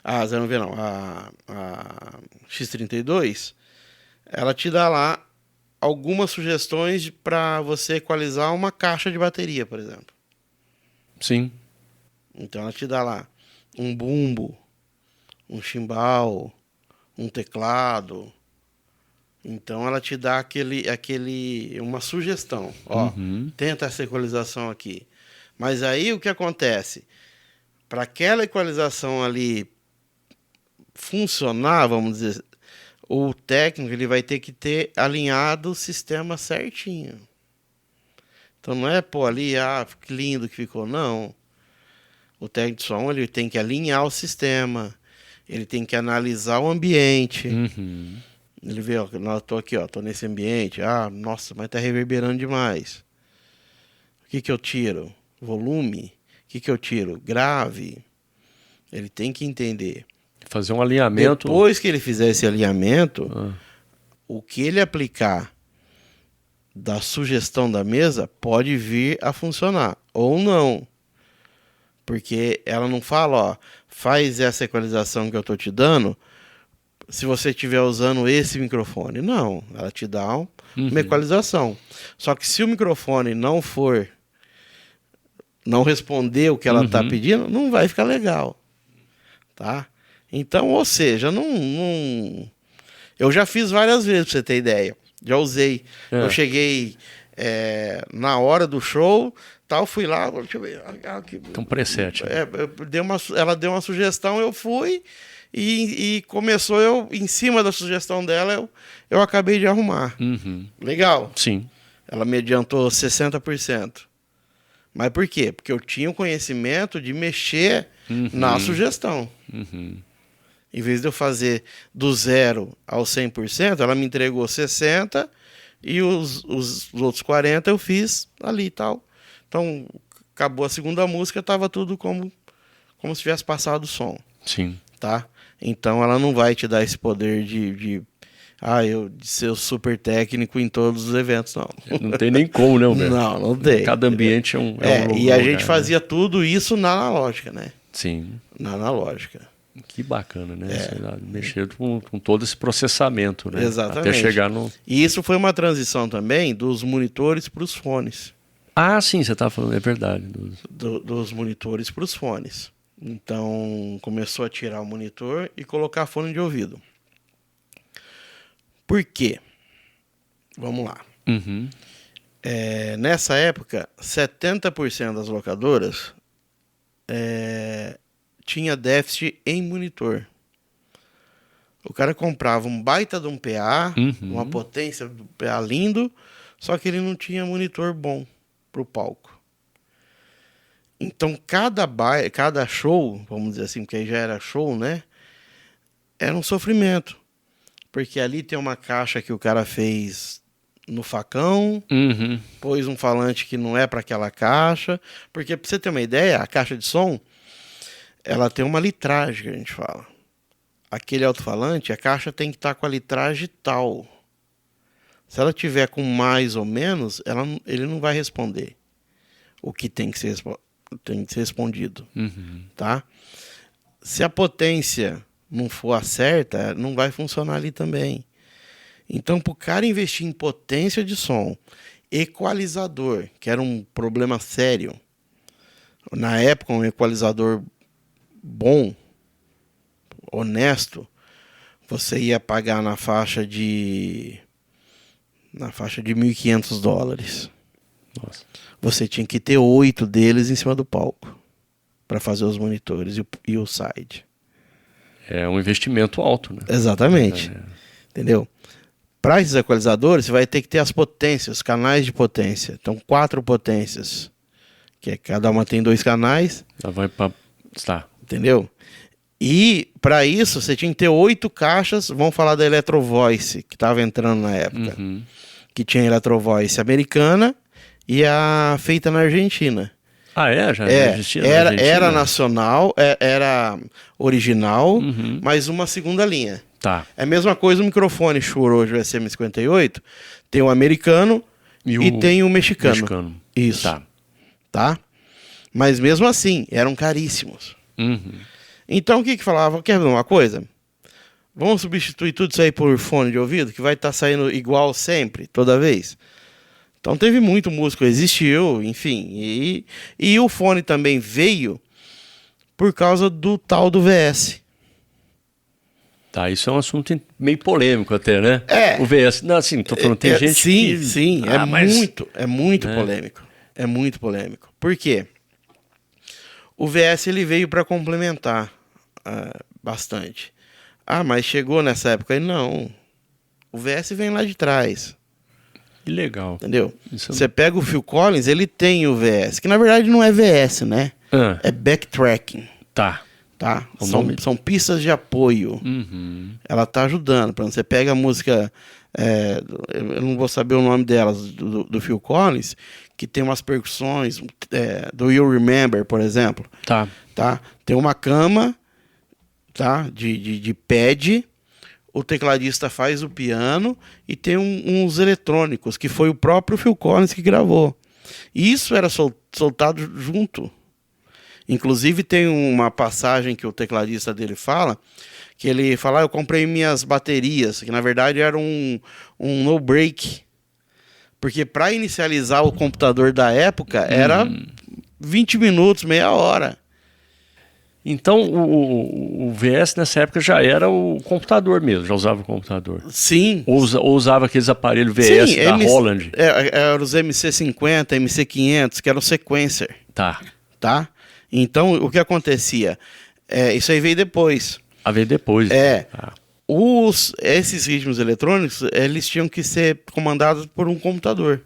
A 01V não, a X32, ela te dá lá algumas sugestões para você equalizar uma caixa de bateria, por exemplo. Sim. Então ela te dá lá um bumbo, um chimbal, um teclado. Então ela te dá uma sugestão. Ó, tenta essa equalização aqui. Mas aí o que acontece? Para aquela equalização ali funcionar, vamos dizer, o técnico ele vai ter que ter alinhado o sistema certinho. Então não é pô ali, que lindo que ficou, não. O técnico de som ele tem que alinhar o sistema, ele tem que analisar o ambiente. Ele vê, tô aqui, tô nesse ambiente, nossa, mas tá reverberando demais. O que eu tiro? Volume? O que eu tiro? Grave? Ele tem que entender. Fazer um alinhamento. Depois que ele fizer esse alinhamento, o que ele aplicar da sugestão da mesa pode vir a funcionar ou não. Porque ela não fala, faz essa equalização que eu estou te dando se você estiver usando esse microfone. Não, ela te dá uma equalização. Só que se o microfone não responder o que ela está pedindo, não vai ficar legal. Tá? Então, ou seja, eu já fiz várias vezes, pra você ter ideia. Já usei. Eu cheguei na hora do show, tal, fui lá, deixa eu ver. Então, preset. Ela deu uma sugestão, eu fui e começou em cima da sugestão dela, eu acabei de arrumar. Legal. Sim. Ela me adiantou 60%. Mas por quê? Porque eu tinha o conhecimento de mexer na sugestão. Em vez de eu fazer do 0 ao 100%, ela me entregou 60% e os outros 40% eu fiz ali e tal. Então, acabou a segunda música, estava tudo como se tivesse passado o som. Sim. Tá? Então, ela não vai te dar esse poder de ser super técnico em todos os eventos, não. Não tem nem como, né, Humberto? Não tem. Cada ambiente é um e a lugar, gente fazia né? tudo isso na analógica, né? Sim. Na analógica. Que bacana, né? Mexer com todo esse processamento, né? Exatamente. Até chegar no... E isso foi uma transição também dos monitores para os fones. Ah, sim, você estava falando, é verdade. Dos monitores para os fones. Então, começou a tirar o monitor e colocar fone de ouvido. Por quê? Vamos lá. Nessa época, 70% das locadoras tinha déficit em monitor. O cara comprava um baita de um PA, uma potência do PA lindo, só que ele não tinha monitor bom para o palco. Então, cada show, vamos dizer assim, porque aí já era show, né? Era um sofrimento. Porque ali tem uma caixa que o cara fez no facão, pôs um falante que não é para aquela caixa. Porque, para você ter uma ideia, a caixa de som, ela tem uma litragem, que a gente fala. Aquele alto-falante, a caixa tem que estar com a litragem tal. Se ela tiver com mais ou menos, ele não vai responder o que tem que ser respondido. Tá? Se a potência não for a certa, não vai funcionar ali também. Então, para o cara investir em potência de som, equalizador, que era um problema sério, na época um equalizador bom, honesto, você ia pagar na faixa de $1.500. Nossa. Você tinha que ter 8 deles em cima do palco para fazer os monitores e o side. É um investimento alto, né? Exatamente. Entendeu? Para esses equalizadores, você vai ter que ter as potências, os canais de potência. Então, 4 potências. Que cada uma tem 2 canais. Já vai para... Tá. Entendeu? E, para isso, você tinha que ter 8 caixas. Vamos falar da Electro Voice, que estava entrando na época. Que tinha a Electro Voice americana e a feita na Argentina. Ah, já existia na Argentina? Era nacional, era original, mas uma segunda linha. Tá. É a mesma coisa o microfone Shure hoje, o SM58, tem o americano e tem o mexicano. Isso. Tá? Mas mesmo assim, eram caríssimos. Então o que falava? Quer ver uma coisa? Vamos substituir tudo isso aí por fone de ouvido, que vai estar saindo igual sempre, toda vez. Então teve muito músico, existiu, enfim. E o fone também veio por causa do tal do VS. Tá, isso é um assunto meio polêmico até, né? É. O VS, não, assim, tô falando, tem gente que... Sim, é muito polêmico. É muito polêmico. Por quê? O VS ele veio para complementar bastante. Ah, mas chegou nessa época aí? Não. O VS vem lá de trás. Que legal. Entendeu? Você pega o Phil Collins, ele tem o VS, que na verdade não é VS, né? É backtracking. Tá. São pistas de apoio. Ela tá ajudando. Por exemplo, você pega a música, eu não vou saber o nome delas, do Phil Collins, que tem umas percussões, do You Remember, por exemplo. Tá. Tem uma cama, tá? De pad. O tecladista faz o piano e tem uns eletrônicos, que foi o próprio Phil Collins que gravou. E isso era soltado junto. Inclusive tem uma passagem que o tecladista dele fala, que ele fala, eu comprei minhas baterias, que na verdade era um no-break. Porque para inicializar o computador da época era 20 minutos, meia hora. Então, o VS nessa época já era o computador mesmo, já usava o computador. Sim. Ou usava aqueles aparelhos VS da Roland. Eram os MC50, MC500, que eram sequencer. Tá? Então, o que acontecia? Isso aí veio depois. Veio depois. Esses ritmos eletrônicos, eles tinham que ser comandados por um computador.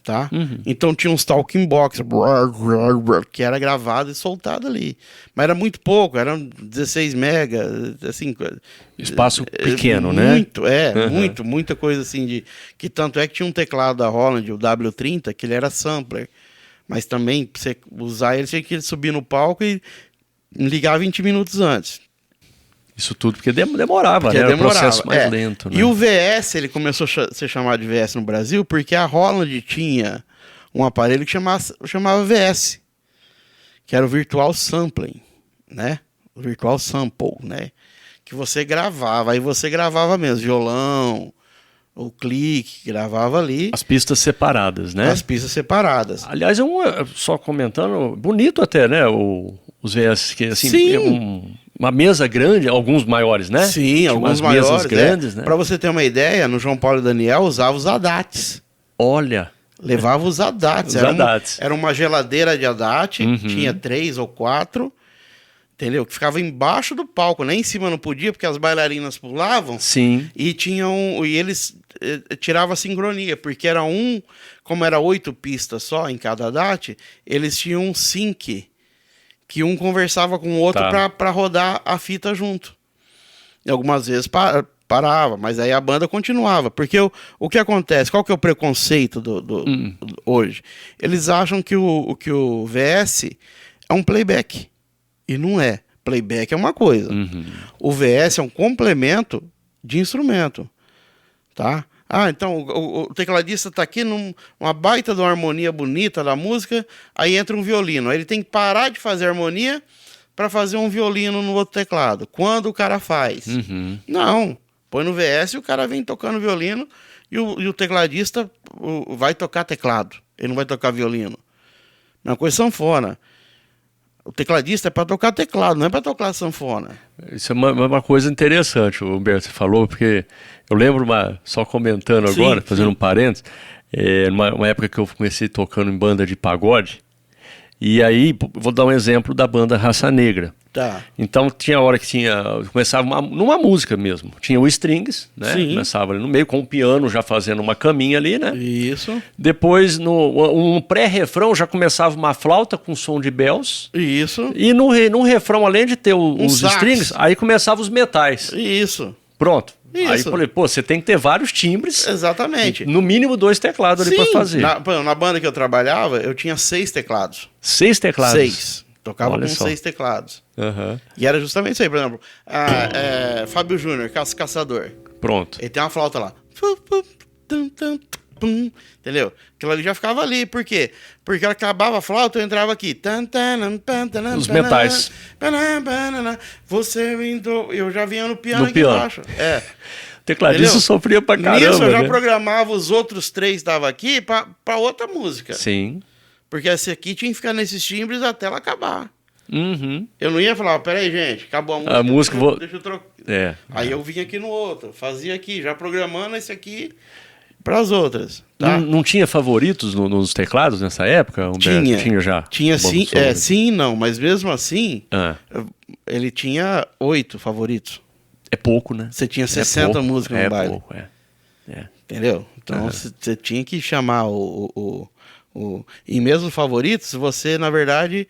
Tá? Então tinha uns talking box que era gravado e soltado ali. Mas era muito pouco, eram 16 mega, assim... Espaço pequeno, né? Muita coisa assim que tanto é que tinha um teclado da Roland, o W30, que ele era sampler. Mas também, pra você usar ele, tinha que subir no palco e ligar 20 minutos antes. Isso tudo porque demorava, né? Era um processo mais lento. Né? E o VS, ele começou a ser chamado de VS no Brasil porque a Roland tinha um aparelho que chamava VS, que era o Virtual Sampling, né? O Virtual Sample, né? Que você gravava, aí você gravava mesmo, violão, o clique, gravava ali. As pistas separadas, né? As pistas separadas. Aliás, só comentando, bonito até, né? Os VS, que assim, Sim. Uma mesa grande, alguns maiores, né? Sim, tinha alguns maiores. Mesas grandes, né? Para você ter uma ideia, no João Paulo e Daniel usava os ADATs. Olha. Levava os ADATs. Era uma geladeira de ADAT, tinha 3 ou 4, entendeu? Que ficava embaixo do palco, nem em cima não podia, porque as bailarinas pulavam. Sim. E eles tiravam a sincronia, porque como era 8 pistas só em cada ADAT, eles tinham um sync, que um conversava com o outro para rodar a fita junto. E algumas vezes parava, mas aí a banda continuava. Porque o que acontece? Qual que é o preconceito hoje? Eles acham que o VS é um playback. E não é. Playback é uma coisa. O VS é um complemento de instrumento. Tá? Então o tecladista está aqui numa baita de uma harmonia bonita da música, aí entra um violino. Aí ele tem que parar de fazer harmonia para fazer um violino no outro teclado. Quando o cara faz? Não. Põe no VS e o cara vem tocando violino e o tecladista vai tocar teclado. Ele não vai tocar violino. Mesma coisa sanfona. O tecladista é para tocar teclado, não é para tocar sanfona. Isso é uma coisa interessante, o Humberto falou, porque eu lembro, só comentando agora, fazendo um parênteses, numa época que eu comecei tocando em banda de pagode, e aí, vou dar um exemplo da banda Raça Negra. Tá. Então, tinha hora que começava numa música mesmo. Tinha o strings, né? Sim. Começava ali no meio, com o piano já fazendo uma caminha ali, né? Isso. Depois, um pré-refrão, já começava uma flauta com som de bells. Isso. E no refrão, além de ter os sax. strings, aí começavam os metais. Isso. Pronto. Isso. Aí eu falei, você tem que ter vários timbres. Exatamente. No mínimo 2 teclados ali para fazer. Na banda que eu trabalhava, eu tinha 6 teclados. 6 teclados? 6. Tocava Olha com só. 6 teclados. Uhum. E era justamente isso aí, por exemplo. Fábio Júnior, Caçador. Pronto. Ele tem uma flauta lá. Entendeu? Aquilo ali já ficava ali. Por quê? Porque ela acabava a flauta, eu entrava aqui. Os metais. Eu já vinha no piano aqui piano. embaixo. O tecladista sofria pra caramba. Nisso eu já né? programava os outros 3 que estavam aqui pra outra música. Sim. Porque esse aqui tinha que ficar nesses timbres até ela acabar. Uhum. Eu não ia falar, peraí, gente, acabou a música. Deixa eu trocar. Aí eu vinha aqui no outro, fazia aqui, já programando esse aqui para as outras. Tá? Não tinha favoritos nos teclados nessa época, Humberto? Tinha já? Tinha sim, sim e não, mas mesmo assim, ele tinha 8 favoritos. É pouco, né? Você tinha 60 músicas no baile. Pouco, Entendeu? Então você tinha que chamar e mesmo favoritos, você, na verdade,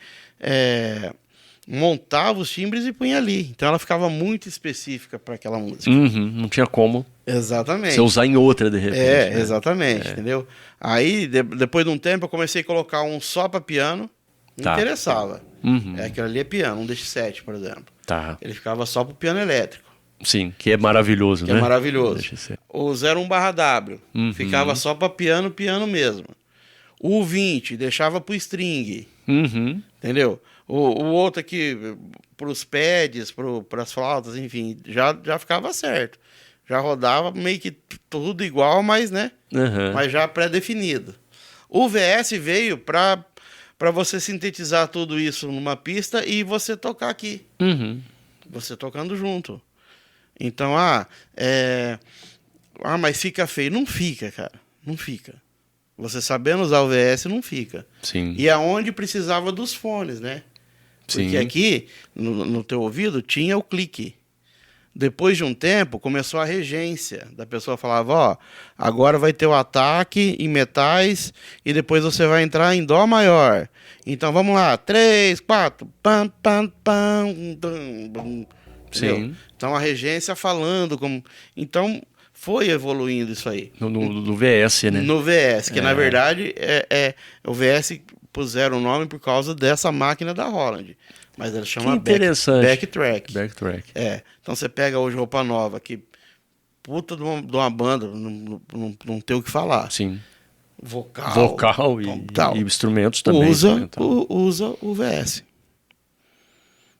montava os timbres e punha ali. Então ela ficava muito específica para aquela música. Não tinha como Exatamente. você usar em outra, de repente. Né? Exatamente, entendeu? Aí, depois de um tempo, eu comecei a colocar um só para piano. Não interessava. Aquilo ali é piano, um DX7, por exemplo. Tá. Ele ficava só pro piano elétrico. Sim, que é maravilhoso, né? É maravilhoso. O 01/W ficava só para piano mesmo. O 20 deixava pro string. Entendeu? O outro aqui, pros pads, pras flautas, enfim, já ficava certo. Já rodava meio que tudo igual, mas, né? Mas já pré-definido. O VS veio para você sintetizar tudo isso numa pista e você tocar aqui. Você tocando junto. Então, mas fica feio. Não fica, cara. Não fica. Você sabendo usar o VS, não fica. Sim. E aonde precisava dos fones, né? Porque aqui, no teu ouvido, tinha o clique. Depois de um tempo, começou a regência. Da pessoa falava, ó, agora vai ter o ataque em metais e depois você vai entrar em dó maior. Então vamos lá, 3, 4, pam, pam, pam, dum, dum. Sim. Então a regência falando como. Então foi evoluindo isso aí. No VS, né? No VS, que na verdade o VS puseram o nome por causa dessa máquina da Holland. Mas ela chama Backtrack. Backtrack. Então você pega hoje Roupa Nova, que puta de uma banda, não tem o que falar. Sim. Vocal e instrumentos também. Usa o VS.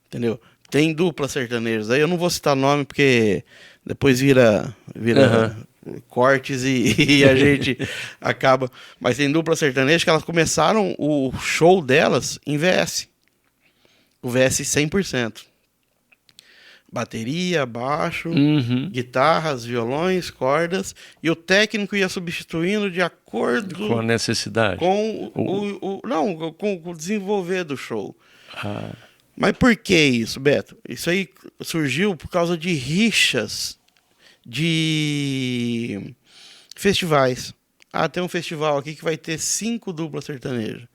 Entendeu? Tem dupla sertanejos. Aí eu não vou citar nome porque depois vira cortes e a gente acaba. Mas tem dupla sertaneja que elas começaram o show delas em VS. O VS 100%. Bateria, baixo, guitarras, violões, cordas. E o técnico ia substituindo de acordo com a necessidade. Com o desenvolver do show. Mas por que isso, Beto? Isso aí surgiu por causa de rixas de festivais. Tem um festival aqui que vai ter 5 duplas sertanejas.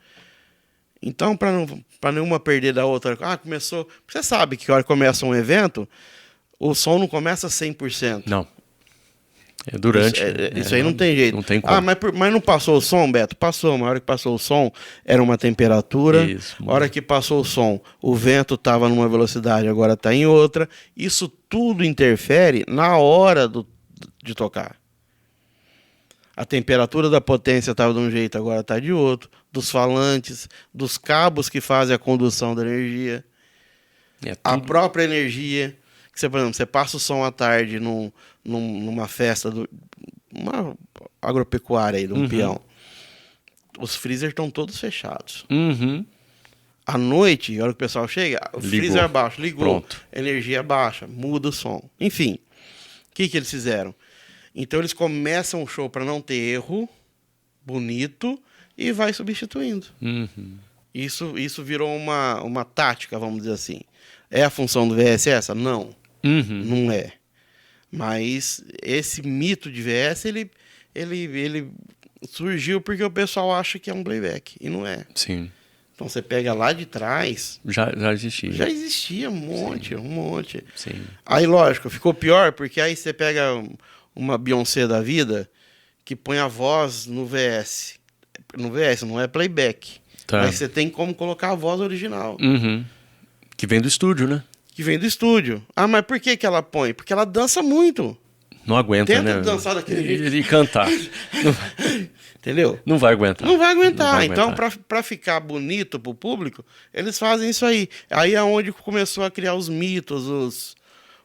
Então, para nenhuma perder da outra... começou... Você sabe que a hora que começa um evento, o som não começa 100%. Não. É durante. Isso aí não tem jeito. Não tem como. Mas não passou o som, Beto? Passou. Mas a hora que passou o som, era uma temperatura. Isso. A hora que passou o som, o vento estava numa velocidade, agora está em outra. Isso tudo interfere na hora de tocar. A temperatura da potência estava de um jeito, agora está de outro. Dos falantes, dos cabos que fazem a condução da energia. A própria energia. Que por exemplo, você passa o som à tarde numa festa, uma agropecuária aí, de um peão. Os freezers estão todos fechados. À noite, a hora que o pessoal chega, o freezer abaixo, ligou. Pronto. Energia baixa, muda o som. Enfim, o que eles fizeram? Então eles começam o show para não ter erro, bonito, e vai substituindo. Isso virou uma tática, vamos dizer assim. É a função do VS essa? Não. Não é. Mas esse mito de VS, ele surgiu porque o pessoal acha que é um playback. E não é. Sim. Então você pega lá de trás... Já existia. Já existia um monte. Sim. Aí, lógico, ficou pior porque aí você pega uma Beyoncé da vida que põe a voz no VS. No VS, não é playback. Tá. Mas você tem como colocar a voz original. Que vem do estúdio, né? Que vem do estúdio. Mas por que ela põe? Porque ela dança muito. Não aguenta, Tenta né? dançar daquele jeito. E cantar. Entendeu? Não vai aguentar. Não vai aguentar. Então, para ficar bonito pro público, eles fazem isso aí. Aí é onde começou a criar os mitos,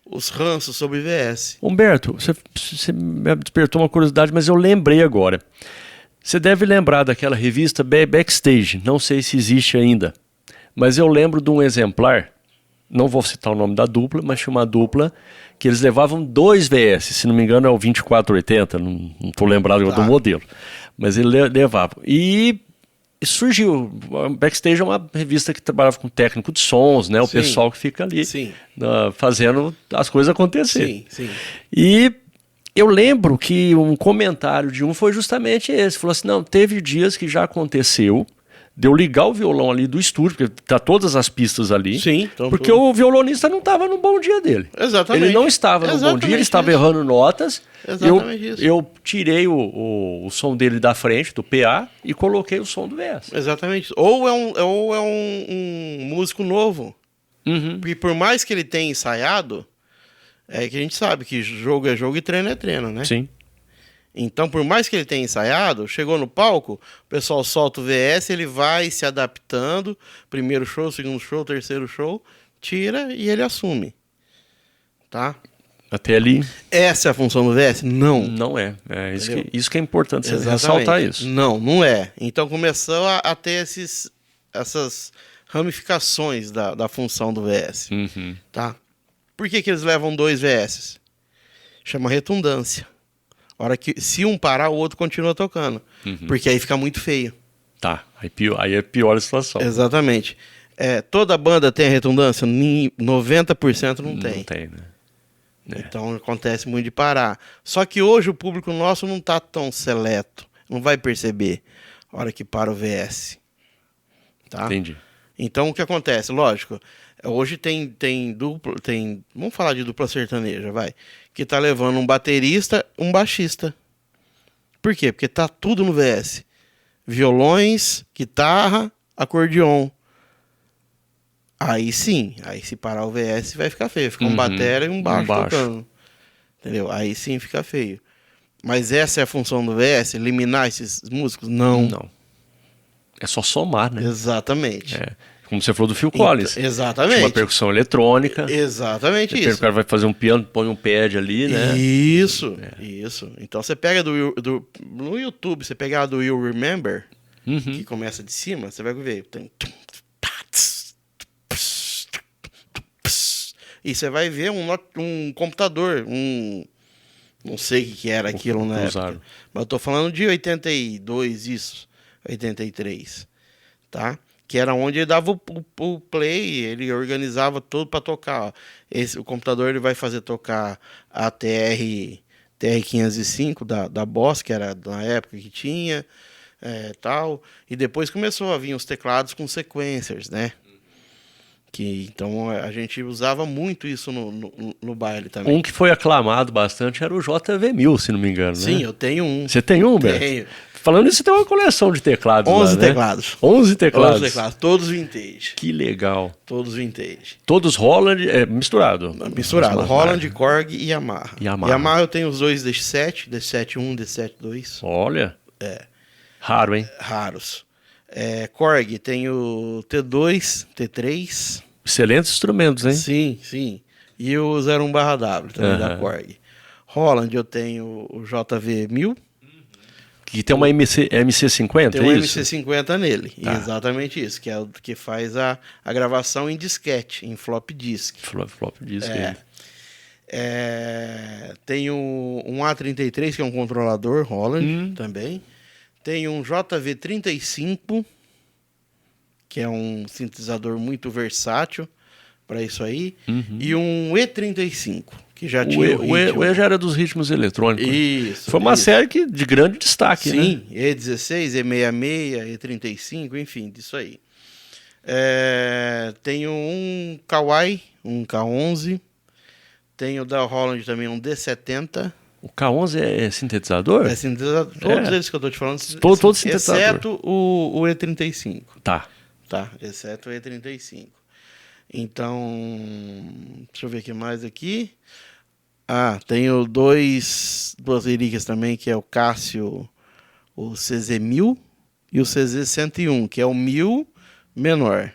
os ranços sobre VS. Humberto, você me despertou uma curiosidade, mas eu lembrei agora. Você deve lembrar daquela revista Backstage, não sei se existe ainda, mas eu lembro de um exemplar, não vou citar o nome da dupla, mas tinha uma dupla que eles levavam 2 VS, se não me engano é o 2480, não estou lembrado do modelo, mas ele levava. E surgiu, Backstage é uma revista que trabalhava com técnico de sons, né? O pessoal que fica ali fazendo as coisas acontecerem. Sim. E eu lembro que um comentário de um foi justamente esse. Falou assim, não, teve dias que já aconteceu de eu ligar o violão ali do estúdio, porque tá todas as pistas ali. Sim. Porque o violonista não estava no bom dia dele. Exatamente. Ele não estava no bom dia, ele estava errando notas. Exatamente isso. Eu tirei o som dele da frente, do PA, e coloquei o som do VS. Exatamente. Ou é um músico novo. Porque por mais que ele tenha ensaiado, é que a gente sabe que jogo é jogo e treino é treino, né? Sim. Então, por mais que ele tenha ensaiado, chegou no palco, o pessoal solta o VS, ele vai se adaptando, primeiro show, segundo show, terceiro show, tira e ele assume. Tá? Até ali... Essa é a função do VS? Não. Não é. Isso que é importante, você ressaltar isso. Não é. Então, começou a ter essas ramificações da função do VS. Tá? Por que eles levam 2 VS? Chama redundância. Hora que, se um parar, o outro continua tocando. Porque aí fica muito feio. Tá, aí é pior a situação. Exatamente. Toda banda tem redundância? 90% não tem. Não tem, né? Então acontece muito de parar. Só que hoje o público nosso não tá tão seleto. Não vai perceber a hora que para o VS. Tá? Entendi. Então o que acontece? Lógico, hoje tem dupla, vamos falar de dupla sertaneja, vai, que tá levando um baterista, um baixista. Por quê? Porque tá tudo no VS. Violões, guitarra, acordeon. Aí sim, aí se parar o VS vai ficar feio, fica um batera e um baixo tocando. Entendeu? Aí sim fica feio. Mas essa é a função do VS, eliminar esses músicos? Não. Não. É só somar, né? Exatamente. Como você falou do Phil Collins. Exatamente. Tinha uma percussão eletrônica. Exatamente Depois isso. o cara vai fazer um piano, põe um pad ali, né? Isso. Então você pega no YouTube, você pegar do You Remember, que começa de cima, você vai ver. Tem... E você vai ver um computador, não sei o que era aquilo na época. Mas eu tô falando de 82, isso. 83, tá? Que era onde ele dava o play, ele organizava tudo para tocar. O computador ele vai fazer tocar a TR-505 da Boss, que era na época que tinha, tal. E depois começou a vir os teclados com sequencers, né? Então a gente usava muito isso no baile também. Um que foi aclamado bastante era o JV1000, se não me engano, Sim, né? eu tenho um. Você tem um, Beto? Tenho. Falando nisso, você tem uma coleção de teclados 11 lá, né? teclados. 11 teclados. 11 teclados, todos vintage. Que legal. Todos vintage. Todos Holland, misturado. Misturado. Holland, Korg e Yamaha. Yamaha eu tenho os dois DC7, DC7-1, DC7-2. Olha. Raro, hein? Raros. Korg tem o T2, T3. Excelentes instrumentos, hein? Sim, sim. E o 01/W também da Korg. Holland eu tenho o JV1000. Que tem uma MC50, tem um isso? MC50 nele. Tá. Exatamente isso. Que é o que faz a gravação em disquete, em flop disk. Flop disk. Tem um A33, que é um controlador Holland também. Tem um JV35, que é um sintetizador muito versátil para isso aí. E um E35, que já tinha o E já era dos ritmos eletrônicos. Isso. Foi uma série de grande destaque, né? Sim, E16, E66, E35, enfim, disso aí. Tenho um Kawai, um K11. Tenho da Holland também um D70. O K11 é sintetizador? É sintetizador. Todos eles que eu estou te falando. Todos sintetizador. Exceto o E35. Tá, exceto o E35. Então, deixa eu ver o que mais aqui. Tenho duas relíquias também, que é o Cássio, o CZ1000 e o CZ101, que é o 1000 menor.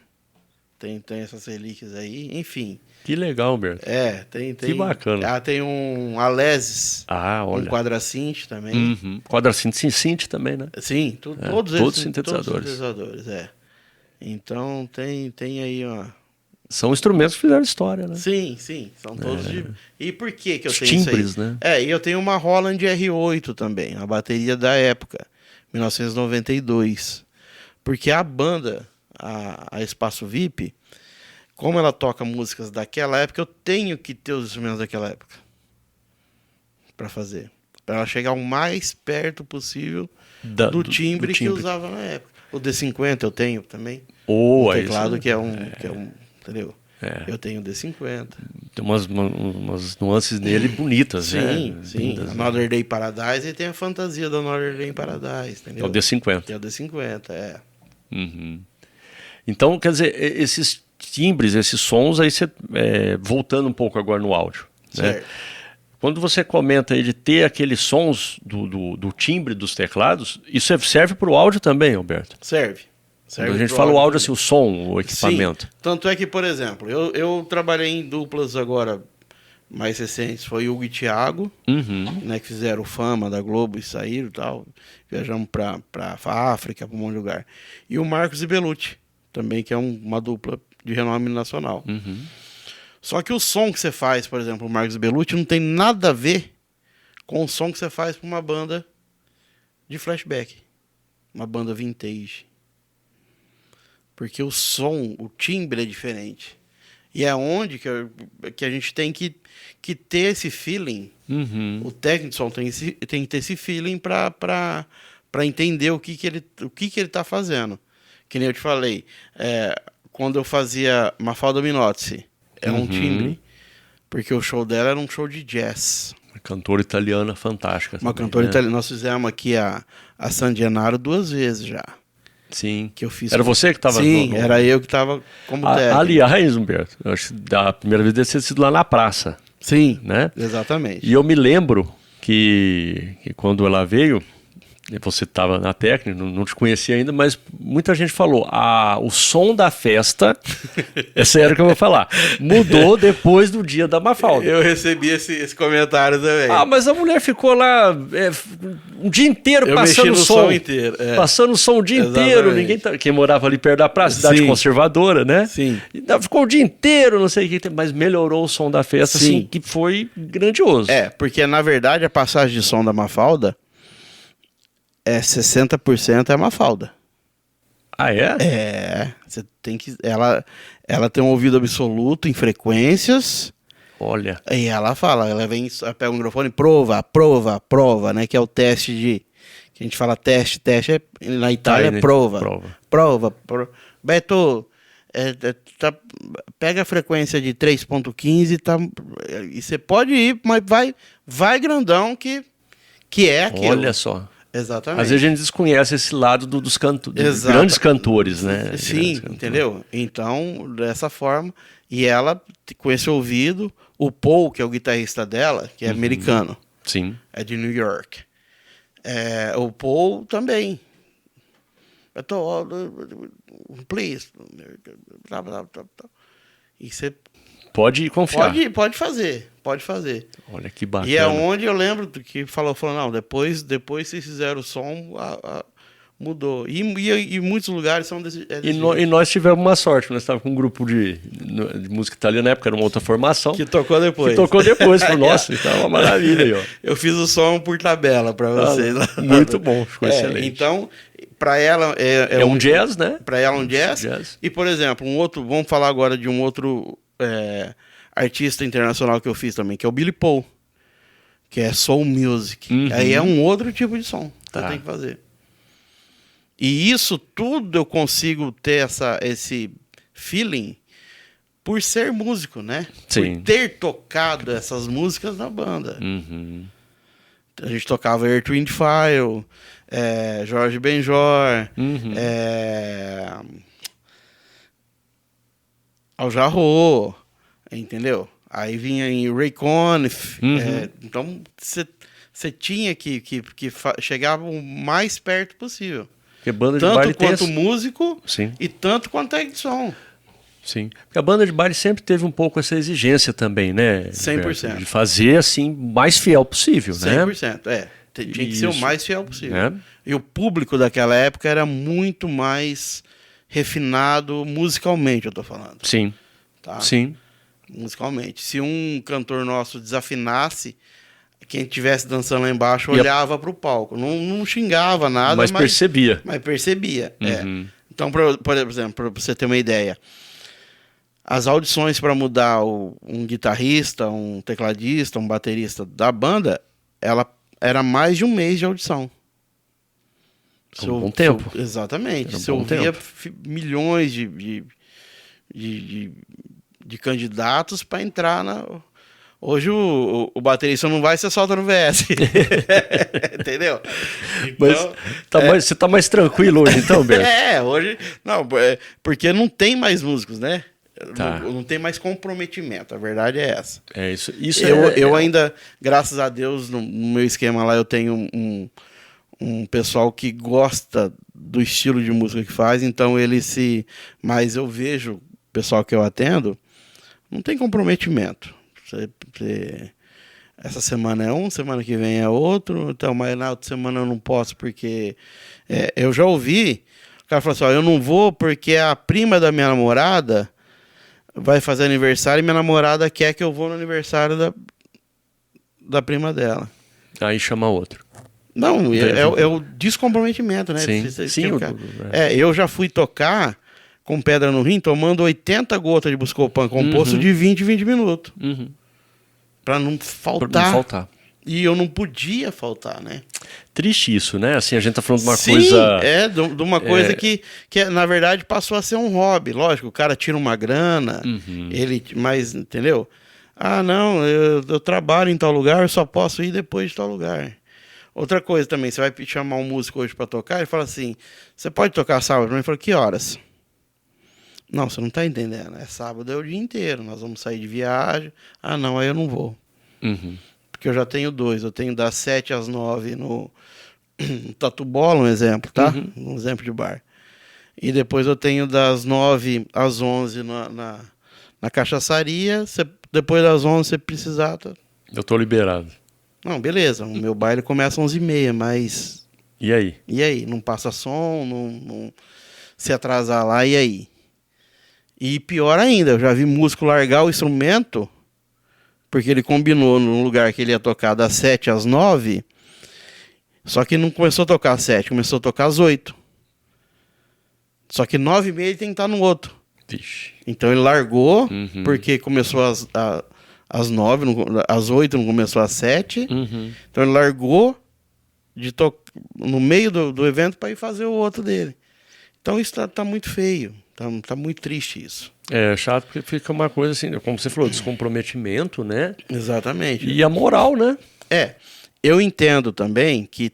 Tem essas relíquias aí, enfim. Que legal, Humberto. Tem. Que bacana. Tem um Alesis, olha. um Quadrasynth também. Quadrasynth também, né? Sim, todos sintetizadores. Então tem aí uma... São instrumentos que fizeram história, né? Sim, são todos de... E por que eu tenho timbres, isso aí? né? E eu tenho uma Roland R8 também, a bateria da época, 1992. Porque a banda, a Espaço VIP, como ela toca músicas daquela época, eu tenho que ter os instrumentos daquela época para fazer. Para ela chegar o mais perto possível do timbre que eu usava na época. O D50 eu tenho também. Um teclado que é um... Entendeu? Eu tenho o D50. Tem umas nuances nele bonitas, né? Sim. Lindas, a Another Day Paradise e tem a fantasia da Another Day Paradise, entendeu? É o D50. É o D50, Então, quer dizer, esses timbres, esses sons, aí você, voltando um pouco agora no áudio, né? Quando você comenta aí de ter aqueles sons do timbre dos teclados, isso serve para o áudio também, Alberto? Serve. Quando a gente fala o áudio, assim, o som, o equipamento. Sim. Tanto é que, por exemplo, eu trabalhei em duplas agora mais recentes. Foi o Hugo e Thiago, né, que fizeram Fama da Globo e saíram e tal. Viajamos para África, para um monte de lugar. E o Marcos e Belucci, também, que é uma dupla de renome nacional. Só que o som que você faz, por exemplo, o Marcos e Belucci, não tem nada a ver com o som que você faz para uma banda de flashback. Uma banda vintage. Porque o som, o timbre é diferente. E é onde que a gente tem que ter esse feeling. O técnico de som tem que ter esse feeling para entender o que ele tá fazendo. Que nem eu te falei, quando eu fazia Mafalda Minotti, é um timbre, porque o show dela era um show de jazz. Uma cantora italiana fantástica. Uma também, cantora né? italiana. Nós fizemos aqui a San Gennaro 2 vezes já. Sim. Que eu fiz. Era você que estava Sim, era eu que estava como técnico. Aliás, Humberto, eu acho que da primeira vez deve ter sido lá na praça, Sim, né? exatamente. E eu me lembro que quando ela veio, você estava na técnica, não te conhecia ainda, mas muita gente falou, o som da festa, é sério que eu vou falar, mudou depois do dia da Mafalda. Eu recebi esse comentário também. Mas a mulher ficou lá um dia inteiro Eu passando mexi no som inteiro. Passando o som o dia inteiro. Quem morava ali perto da praça, cidade Sim. conservadora, né? Sim. Ficou o dia inteiro, não sei o que, mas melhorou o som da festa, Sim. assim, que foi grandioso. Porque na verdade a passagem de som da Mafalda 60% é Mafalda. Ah, é? Você tem que. Ela tem um ouvido absoluto em frequências. Olha. E ela fala, ela pega o microfone, prova, né? Que é o teste que a gente fala teste, na Itália é prova. Beto, pega a frequência de 3.15, e você pode ir, mas vai grandão que é aquilo. Olha só. Exatamente. Às vezes a gente desconhece esse lado dos grandes cantores, né? Sim, entendeu? Então, dessa forma, e ela, com esse ouvido, o Paul, que é o guitarrista dela, que é americano, Sim. é de New York. O Paul também. Please. E você pode confiar. Pode fazer. Olha que bacana. E é onde eu lembro que falou, não, depois vocês fizeram o som, mudou. E em muitos lugares são desse jeito. E nós tivemos uma sorte, nós estávamos com um grupo de música italiana, na época era uma outra formação. Que tocou depois. Nossa, então é uma maravilha aí, ó. Eu fiz o som por tabela para vocês. Muito bom, ficou excelente. Então, para ela é um jazz, né? Para ela é um jazz. E, por exemplo, vamos falar agora de um outro artista internacional que eu fiz também, que é o Billy Paul, que é soul music. Aí é um outro tipo de som que você tem que fazer. E isso tudo eu consigo ter esse feeling por ser músico, né? Sim. Por ter tocado essas músicas na banda. A gente tocava Earth, Wind Fire, Jorge Benjor, Al Jarreau, entendeu? Aí vinha em Ray Conniff. Então você tinha que chegar o mais perto possível. Porque banda de tanto baile quanto músico. Sim. E tanto quanto técnico de som. Sim. Porque a banda de baile sempre teve um pouco essa exigência também, né? 100%. De fazer assim o mais fiel possível, 100%, né? Tinha que ser o mais fiel possível. É. E o público daquela época era muito mais refinado musicalmente, eu tô falando. Sim. Tá? Sim. Musicalmente. Se um cantor nosso desafinasse, quem estivesse dançando lá embaixo olhava pro palco. Não xingava nada, mas percebia. Mas percebia, Então, por exemplo, para você ter uma ideia, as audições para mudar um guitarrista, um tecladista, um baterista da banda, ela era mais de um mês de audição. Um bom tempo. Exatamente. Você bom ouvia tempo. milhões de candidatos para entrar na... Hoje o baterista não vai, você solta no VS. Entendeu? Então, mas você tá mais tranquilo hoje, então, Beto? Hoje... Não, porque não tem mais músicos, né? Tá. Não tem mais comprometimento. A verdade é essa. É isso. Eu ainda, graças a Deus, no meu esquema lá, eu tenho um pessoal que gosta do estilo de música que faz, então mas eu vejo o pessoal que eu atendo, não tem comprometimento. Essa semana é semana que vem é outro, então, mas na outra semana eu não posso porque... eu já ouvi, o cara falou assim, eu não vou porque a prima da minha namorada vai fazer aniversário e minha namorada quer que eu vou no aniversário da prima dela. Aí chama outro. Não, é o descomprometimento, né? Sim, eu já fui tocar com pedra no rim, tomando 80 gotas de Buscopan composto de 20 minutos. Pra não faltar. Pra não faltar. E eu não podia faltar, né? Triste isso, né? Assim, a gente tá falando de uma Sim, coisa... de uma coisa que, na verdade, passou a ser um hobby. Lógico, o cara tira uma grana, mas, entendeu? Ah, não, eu trabalho em tal lugar, eu só posso ir depois de tal lugar. Outra coisa também, você vai chamar um músico hoje pra tocar, ele fala assim, você pode tocar sábado? Ele fala, que horas? Não, você não tá entendendo. É sábado, é o dia inteiro. Nós vamos sair de viagem. Ah, não, aí eu não vou. Porque eu já tenho 2. Eu tenho das 7 às 9 no Tatu Bola, um exemplo, tá? Um exemplo de bar. E depois eu tenho das 9 às 11 na cachaçaria. Depois das 11, se precisar... Eu tô liberado. Não, beleza. O meu baile começa às 11h30, mas... E aí? E aí? Não passa som, não se atrasar lá, e aí? E pior ainda, eu já vi músico largar o instrumento, porque ele combinou num lugar que ele ia tocar das 7 às 9, só que não começou a tocar às 7, começou a tocar às 8. Só que 9h30 ele tem que estar no outro. Vixe. Então ele largou, porque começou às 9, às 8 não começou às 7. Então ele largou no meio do evento para ir fazer o outro dele. Então isso tá muito feio. Tá muito triste isso. É chato porque fica uma coisa assim, como você falou, descomprometimento, né? Exatamente. E a moral, né? Eu entendo também que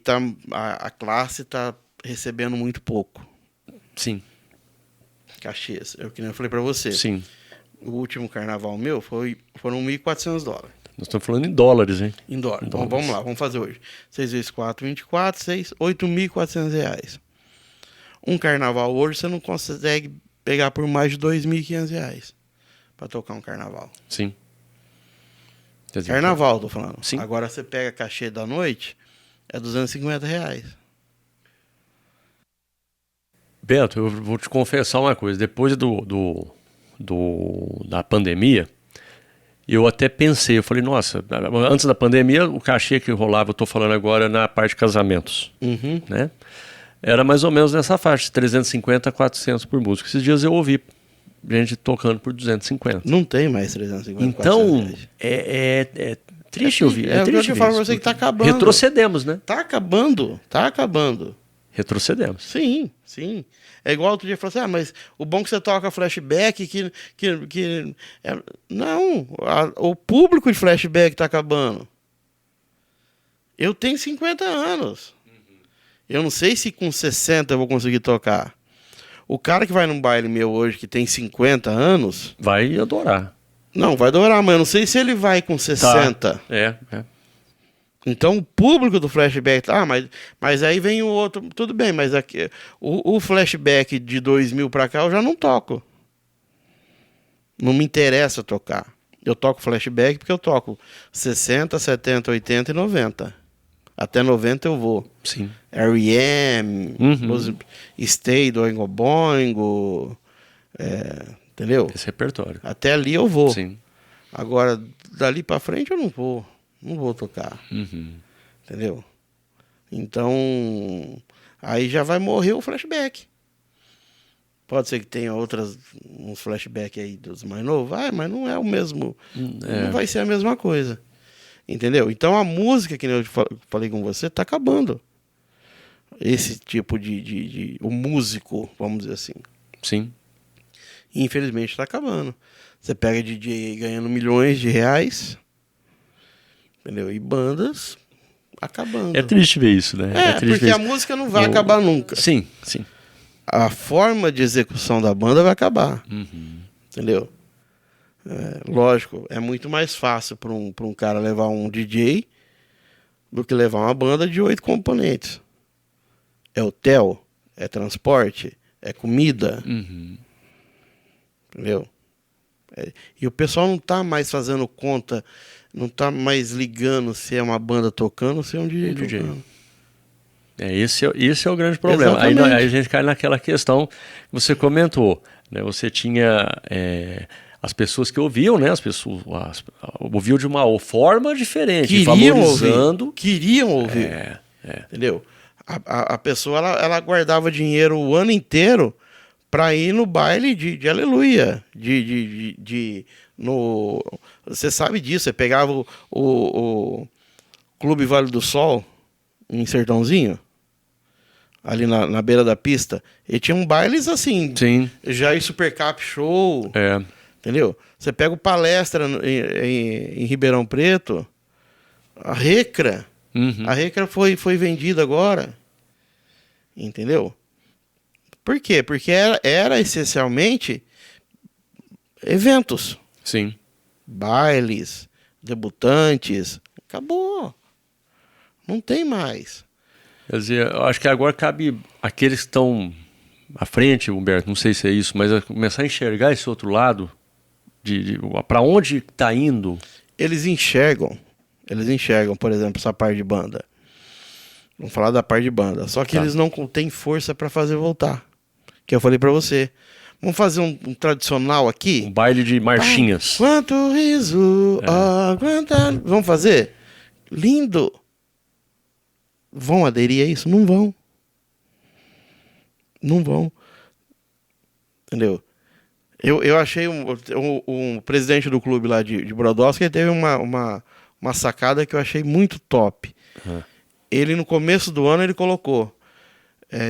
a classe tá recebendo muito pouco. Sim. Cachês. Que nem eu falei pra você. Sim. O último carnaval meu foram $1.400. Nós estamos falando em dólares, hein? Em dólar. Então vamos lá, vamos fazer hoje. 6 vezes 4, 24, 6, R$8.400. Um carnaval hoje você não consegue pegar por mais de R$2.500 para tocar um carnaval. Sim. Quer dizer, Carnaval, tô falando. Sim. Agora você pega cachê da noite, é R$250. Beto, eu vou te confessar uma coisa. Depois da pandemia, eu até pensei, eu falei, nossa, antes da pandemia, o cachê que rolava, eu tô falando agora na parte de casamentos, né? Era mais ou menos nessa faixa, de 350 a 400 por música. Esses dias eu ouvi gente tocando por 250. Não tem mais 350, então, 400 reais. é triste ouvir. É triste o que eu falo ver pra isso, você que tá acabando. retrocedemos, né? Tá acabando. Retrocedemos. Sim. É igual outro dia falou assim, mas o bom que você toca flashback, não, o público de flashback tá acabando. Eu tenho 50 anos. Eu não sei se com 60 eu vou conseguir tocar. O cara que vai num baile meu hoje, que tem 50 anos... Vai adorar. Não, vai adorar, mas eu não sei se ele vai com 60. Tá. É. Então o público do flashback... mas aí vem o outro... Tudo bem, mas aqui, o flashback de 2000 pra cá eu já não toco. Não me interessa tocar. Eu toco flashback porque eu toco 60, 70, 80 e 90. Até 90 eu vou. Sim. R.E.M., Stay do Oingo Boingo, entendeu? Esse repertório. Até ali eu vou. Sim. Agora, dali pra frente eu não vou. Não vou tocar. Entendeu? Então, aí já vai morrer o flashback. Pode ser que tenha uns flashbacks aí dos mais novos. Mas não é o mesmo. Não vai ser a mesma coisa. Entendeu? Então a música, que eu falei com você, tá acabando. Esse tipo o músico, vamos dizer assim. Sim. Infelizmente tá acabando. Você pega DJ ganhando milhões de reais, entendeu? E bandas acabando. É triste ver isso, né? É triste porque ver a música não vai acabar nunca. Sim. A forma de execução da banda vai acabar. Entendeu? Lógico, é muito mais fácil para um cara levar um DJ do que levar uma banda de 8 componentes. É hotel, é transporte, é comida. Entendeu? E o pessoal não tá mais fazendo conta, não tá mais ligando se é uma banda tocando ou se é um DJ tocando. Esse é o grande problema. Aí a gente cai naquela questão que você comentou, né? Você tinha as pessoas que ouviam, né? As pessoas ouviam de uma forma diferente, valorizando. Queriam ouvir. Entendeu? A pessoa ela guardava dinheiro o ano inteiro para ir no baile de aleluia. Você sabe disso, você pegava o Clube Vale do Sol, em Sertãozinho, ali na beira da pista, e tinha um bailes assim, Sim. já em Supercap Show, entendeu? Você pega o Palestra em Ribeirão Preto, a Recra foi vendida agora, entendeu? Por quê? Porque era essencialmente eventos. Sim. Bailes, debutantes, acabou. Não tem mais. Quer dizer, eu acho que agora cabe aqueles que estão à frente, Humberto, não sei se é isso, mas começar a enxergar esse outro lado, para onde está indo. Eles enxergam, por exemplo, essa parte de banda. Vamos falar da parte de banda. Só que eles não têm força para fazer voltar. Que eu falei para você. Vamos fazer um tradicional aqui? Um baile de marchinhas. Quanto riso, vamos fazer? Lindo. Vão aderir a isso? Não vão. Não vão. Entendeu? Eu achei um presidente do clube lá de Brodowski, ele teve uma sacada que eu achei muito top. Ele, no começo do ano, ele colocou: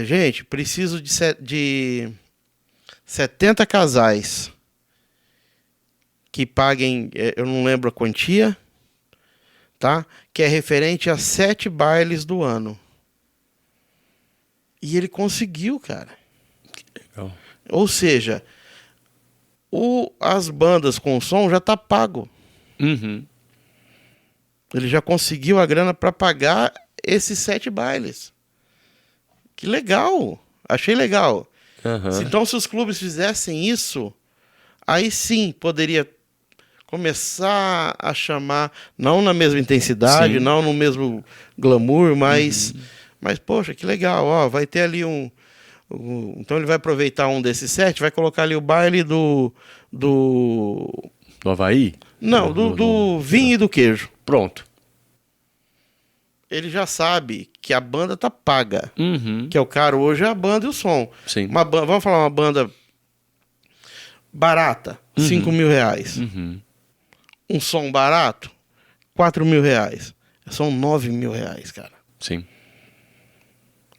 gente, preciso de 70 casais que paguem, eu não lembro a quantia, tá? Que é referente a 7 bailes do ano. E ele conseguiu, cara. Que legal. Ou seja, as bandas com som já tá pago. Uhum. Ele já conseguiu a grana para pagar esses 7 bailes. Que legal. Achei legal. Uhum. Então, se os clubes fizessem isso, aí sim poderia começar a chamar, não na mesma intensidade, Sim. não no mesmo glamour, mas poxa, que legal, ó, vai ter ali então ele vai aproveitar um desses 7, vai colocar ali o baile do Havaí? Não, do vinho e do queijo. Pronto. Ele já sabe que a banda tá paga. Uhum. Que é o caro hoje é a banda e o som. Sim. Vamos falar uma banda barata, 5 mil reais. Uhum. Um som barato, 4 mil reais. São 9 mil reais, cara. Sim.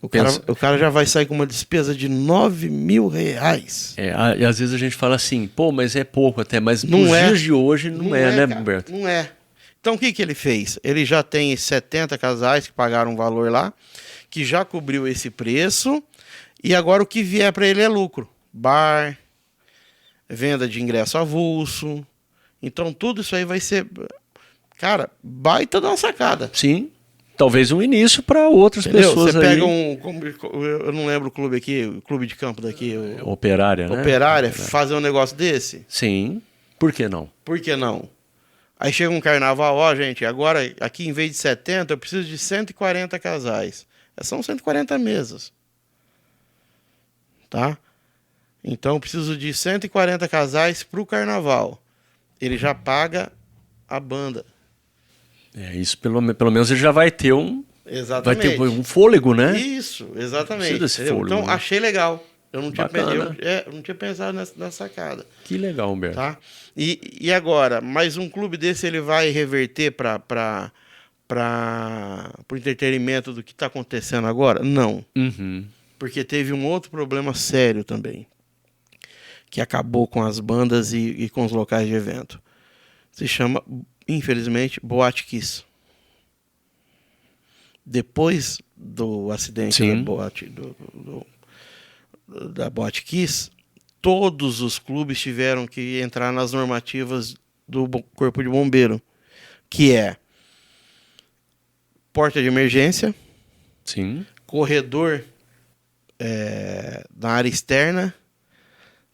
O cara já vai sair com uma despesa de 9 mil reais. E às vezes a gente fala assim, pô, mas é pouco até, mas Não nos é. dias de hoje não é, né, cara, Humberto? não é. Então o que ele fez? Ele já tem 70 casais que pagaram um valor lá, que já cobriu esse preço, e agora o que vier para ele é lucro. Bar, venda de ingresso avulso. Então tudo isso aí vai ser, cara, baita de uma sacada. Sim. Talvez um início para outras pessoas. Você pega aí. eu não lembro o clube aqui, o clube de campo daqui. Operária, né? Operária, fazer um negócio desse? Sim. Por que não? Por que não? Aí chega um carnaval, ó, gente, agora aqui em vez de 70, eu preciso de 140 casais. São 140 mesas. Tá? Então eu preciso de 140 casais pro carnaval. Ele já paga a banda. Isso pelo menos ele já vai ter Exatamente. Vai ter um fôlego, né? Isso, exatamente. Desse fôlego, então, né? achei legal. Eu não Bacana. tinha pensado nessa sacada. Que legal, Humberto. Tá? E agora, mais um clube desse ele vai reverter para o entretenimento do que está acontecendo agora? Não. Uhum. Porque teve um outro problema sério também, que acabou com as bandas e com os locais de evento. Se chama, infelizmente, Boate Kiss. Depois do acidente da Boate Kiss, todos os clubes tiveram que entrar nas normativas do Corpo de Bombeiro, que é porta de emergência, Sim. corredor na área externa,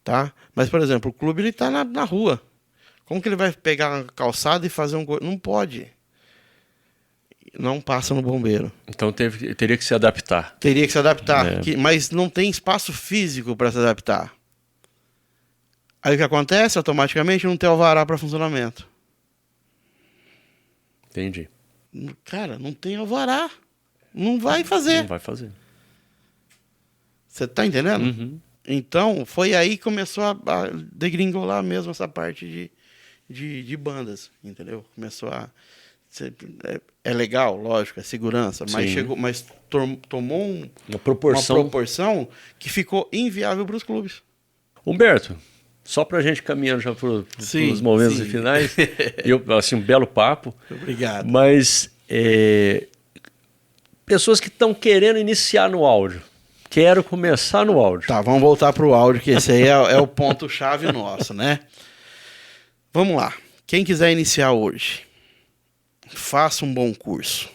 tá? Mas, por exemplo, o clube ele está na rua. Como que ele vai pegar a calçada e fazer Não pode. Não passa no bombeiro. Então teria que se adaptar. Teria que se adaptar, mas não tem espaço físico para se adaptar. Aí o que acontece? Automaticamente não tem alvará para funcionamento. Entendi. Cara, não tem alvará. Não vai fazer. Não vai fazer. Você tá entendendo? Uhum. Então, foi aí que começou a degringolar mesmo essa parte de bandas, entendeu? Começou a... É legal, lógico, é segurança, mas tomou Uma uma proporção que ficou inviável para os clubes. Humberto, só para a gente caminhando já para os momentos finais, assim, um belo papo. Obrigado. Mas pessoas que estão querendo iniciar no áudio, quero começar no áudio. Tá, vamos voltar para o áudio, que esse aí é o ponto-chave nosso, né? Vamos lá. Quem quiser iniciar hoje, faça um bom curso.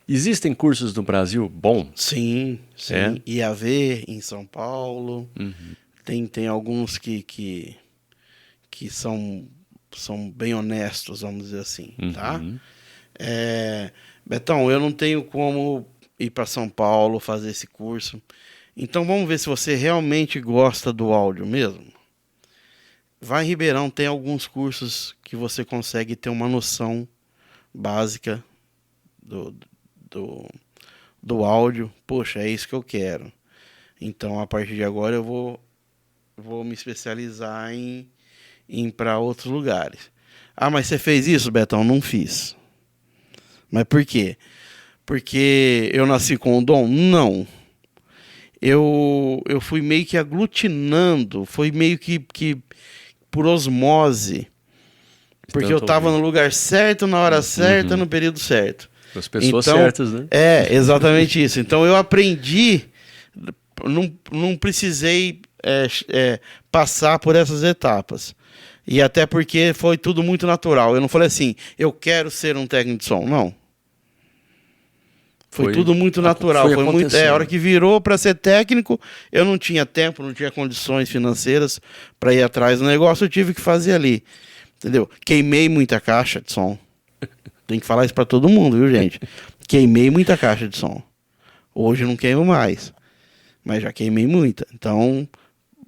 Existem cursos no Brasil bons? Sim. IAV em São Paulo. Tem alguns que são bem honestos, vamos dizer assim, tá? Betão, eu não tenho como ir para São Paulo fazer esse curso. Então vamos ver se você realmente gosta do áudio mesmo. Vai em Ribeirão, tem alguns cursos que você consegue ter uma noção básica do áudio. Poxa, é isso que eu quero. Então, a partir de agora, eu vou me especializar em ir para outros lugares. Ah, mas você fez isso, Betão? Não fiz. Mas por quê? Porque eu nasci com o dom? Não. Eu fui meio que aglutinando, foi meio que por osmose. Porque eu estava no lugar certo, na hora certa, no período certo. As pessoas certas, né? É, exatamente isso. Então eu aprendi, não precisei passar por essas etapas. E até porque foi tudo muito natural. Eu não falei assim, eu quero ser um técnico de som. Não. Foi tudo muito natural. Foi muito, a hora que virou para ser técnico, eu não tinha tempo, não tinha condições financeiras para ir atrás do negócio, eu tive que fazer ali. Entendeu? Queimei muita caixa de som. Tem que falar isso para todo mundo, viu, gente? Queimei muita caixa de som. Hoje eu não queimo mais. Mas já queimei muita. Então,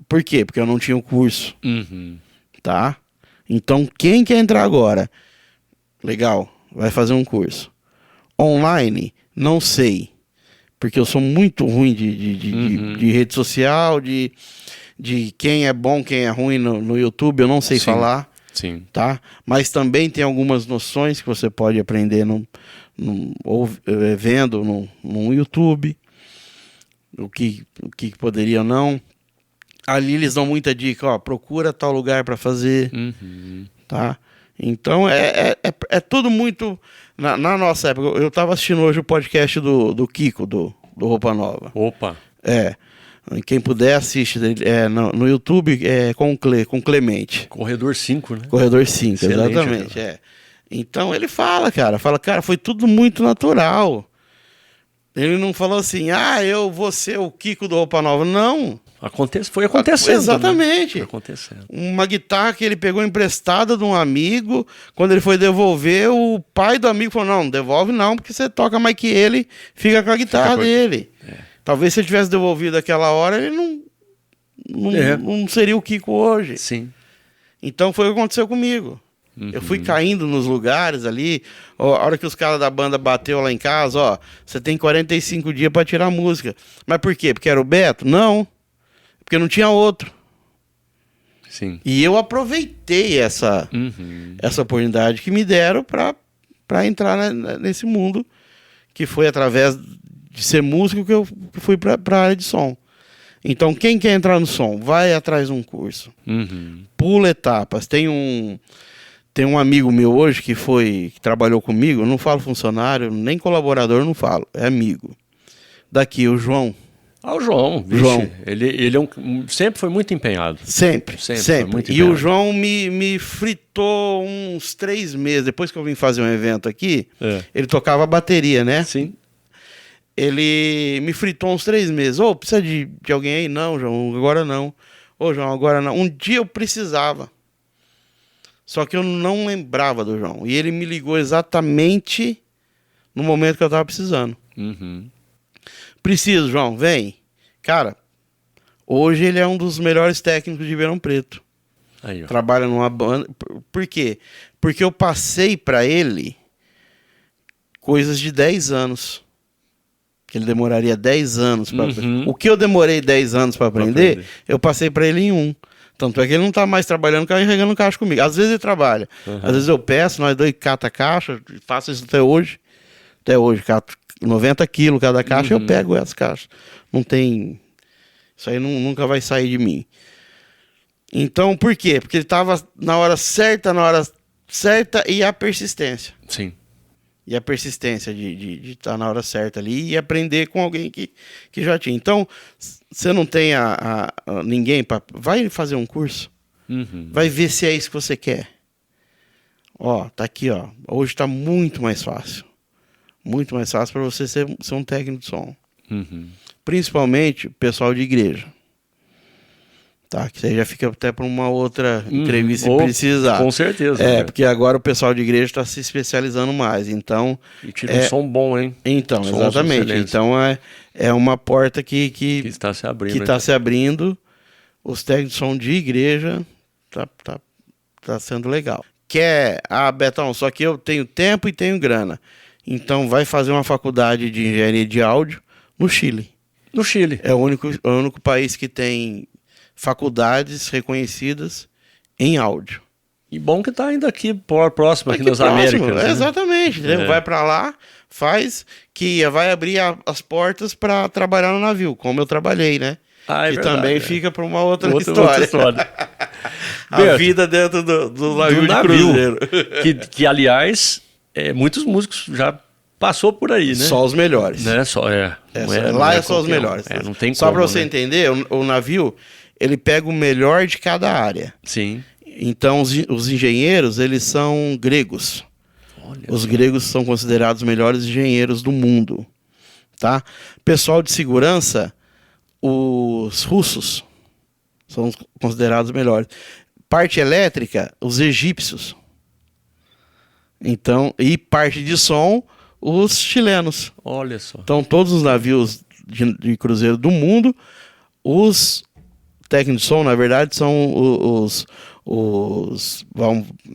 por quê? Porque eu não tinha o curso. Tá? Então, quem quer entrar agora? Legal, vai fazer um curso. Online, não sei. Porque eu sou muito ruim de rede social, de quem é bom, quem é ruim no YouTube, eu não sei falar. Sim. Tá? Mas também tem algumas noções que você pode aprender vendo no YouTube, o que poderia ou não. Ali eles dão muita dica, ó, procura tal lugar para fazer, tá? Então é tudo muito... Na nossa época, eu estava assistindo hoje o podcast do Kiko, do Roupa Nova. Opa! Quem puder, assiste no YouTube com Clemente. Corredor 5, né? Corredor 5, excelente, exatamente. Então ele fala, cara, foi tudo muito natural. Ele não falou assim, eu vou ser o Kiko do Roupa Nova. Não. Foi acontecendo. Exatamente. Foi acontecendo. Uma guitarra que ele pegou emprestada de um amigo, quando ele foi devolver, o pai do amigo falou, não devolve não, porque você toca mais que ele, fica com a guitarra dele. Talvez se ele tivesse devolvido aquela hora, ele não seria o Kiko hoje. Sim. Então foi o que aconteceu comigo. Eu fui caindo nos lugares ali. A hora que os caras da banda bateu lá em casa, você tem 45 dias para tirar a música. Mas por quê? Porque era o Beto? Não. Porque não tinha outro. Sim. E eu aproveitei essa oportunidade que me deram para entrar nesse mundo, que foi através de ser músico que eu fui para a área de som. Então, quem quer entrar no som, vai atrás de um curso. Pula etapas. Tem um amigo meu hoje que trabalhou comigo, eu não falo funcionário, nem colaborador, não falo, é amigo. Daqui, o João. O João. Vixe, João. Ele sempre foi muito empenhado. Sempre. Muito e o João me fritou uns 3 meses. Depois que eu vim fazer um evento aqui, ele tocava bateria, né? Sim. Ele me fritou uns 3 meses. Precisa de alguém aí? Não, João, agora não. João, agora não. Um dia eu precisava. Só que eu não lembrava do João. E ele me ligou exatamente no momento que eu estava precisando. Preciso, João, vem. Cara, hoje ele é um dos melhores técnicos de Ribeirão Preto. Aí, trabalha numa banda. Por quê? Porque eu passei para ele coisas de 10 anos. que ele demoraria 10 anos para aprender. O que eu demorei 10 anos para aprender, eu passei para ele em 1. Tanto é que ele não está mais trabalhando carregando caixa comigo. Às vezes ele trabalha, às vezes eu peço, nós dois cata a caixa, faço isso até hoje. Até hoje, cato 90 quilos cada caixa, eu pego essas caixas. Não tem... Isso aí nunca vai sair de mim. Então, por quê? Porque ele estava na hora certa e a persistência. Sim. E a persistência de estar na hora certa ali e aprender com alguém que já tinha. Então, você não tem ninguém para... Vai fazer um curso. Vai ver se é isso que você quer. Ó, tá aqui, ó. Hoje está muito mais fácil. Muito mais fácil para você ser um técnico de som. Principalmente o pessoal de igreja. Tá, que você já fica até para uma outra entrevista se precisar. Com certeza. Porque agora o pessoal de igreja está se especializando mais. Então, e tira um som bom, hein? Então, exatamente. Então, é uma porta que está se abrindo. Que está se abrindo. Os técnicos de som de igreja tá sendo legal. Betão, só que eu tenho tempo e tenho grana. Então, vai fazer uma faculdade de engenharia de áudio no Chile. No Chile. É o único país que tem faculdades reconhecidas em áudio. E bom que tá ainda aqui próximo, aqui nas Américas. Né? Exatamente. Vai para lá, faz, que vai abrir as portas para trabalhar no navio, como eu trabalhei, né? É que verdade, também fica para uma outra história. A vida dentro do navio de cruzeiro. Que aliás, muitos músicos já passou por aí, né? Só os melhores. Né? Lá é só os melhores. Não tem só para você né? entender, o navio, ele pega o melhor de cada área. Sim. Então, os engenheiros, eles são gregos. Os gregos são considerados os melhores engenheiros do mundo. Tá? Pessoal de segurança, os russos são considerados os melhores. Parte elétrica, os egípcios. Então, e parte de som, os chilenos. Olha só. Então, todos os navios de cruzeiro do mundo, os técnicos de som, na verdade, são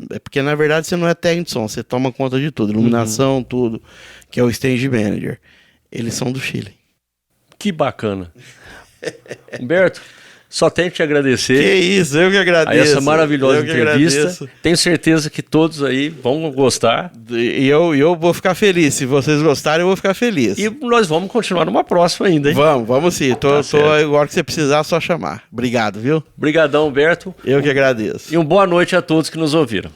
é porque, na verdade, você não é técnico de som, você toma conta de tudo, iluminação, tudo, que é o stage manager. Eles são do Chile. Que bacana. Humberto, só tenho que te agradecer. Que isso, eu que agradeço. A essa maravilhosa entrevista. Tenho certeza que todos aí vão gostar. E eu vou ficar feliz. Se vocês gostarem, eu vou ficar feliz. E nós vamos continuar numa próxima ainda, hein? Vamos sim. Tô agora que você precisar, é só chamar. Obrigado, viu? Obrigadão, Humberto. Eu que agradeço. E uma boa noite a todos que nos ouviram.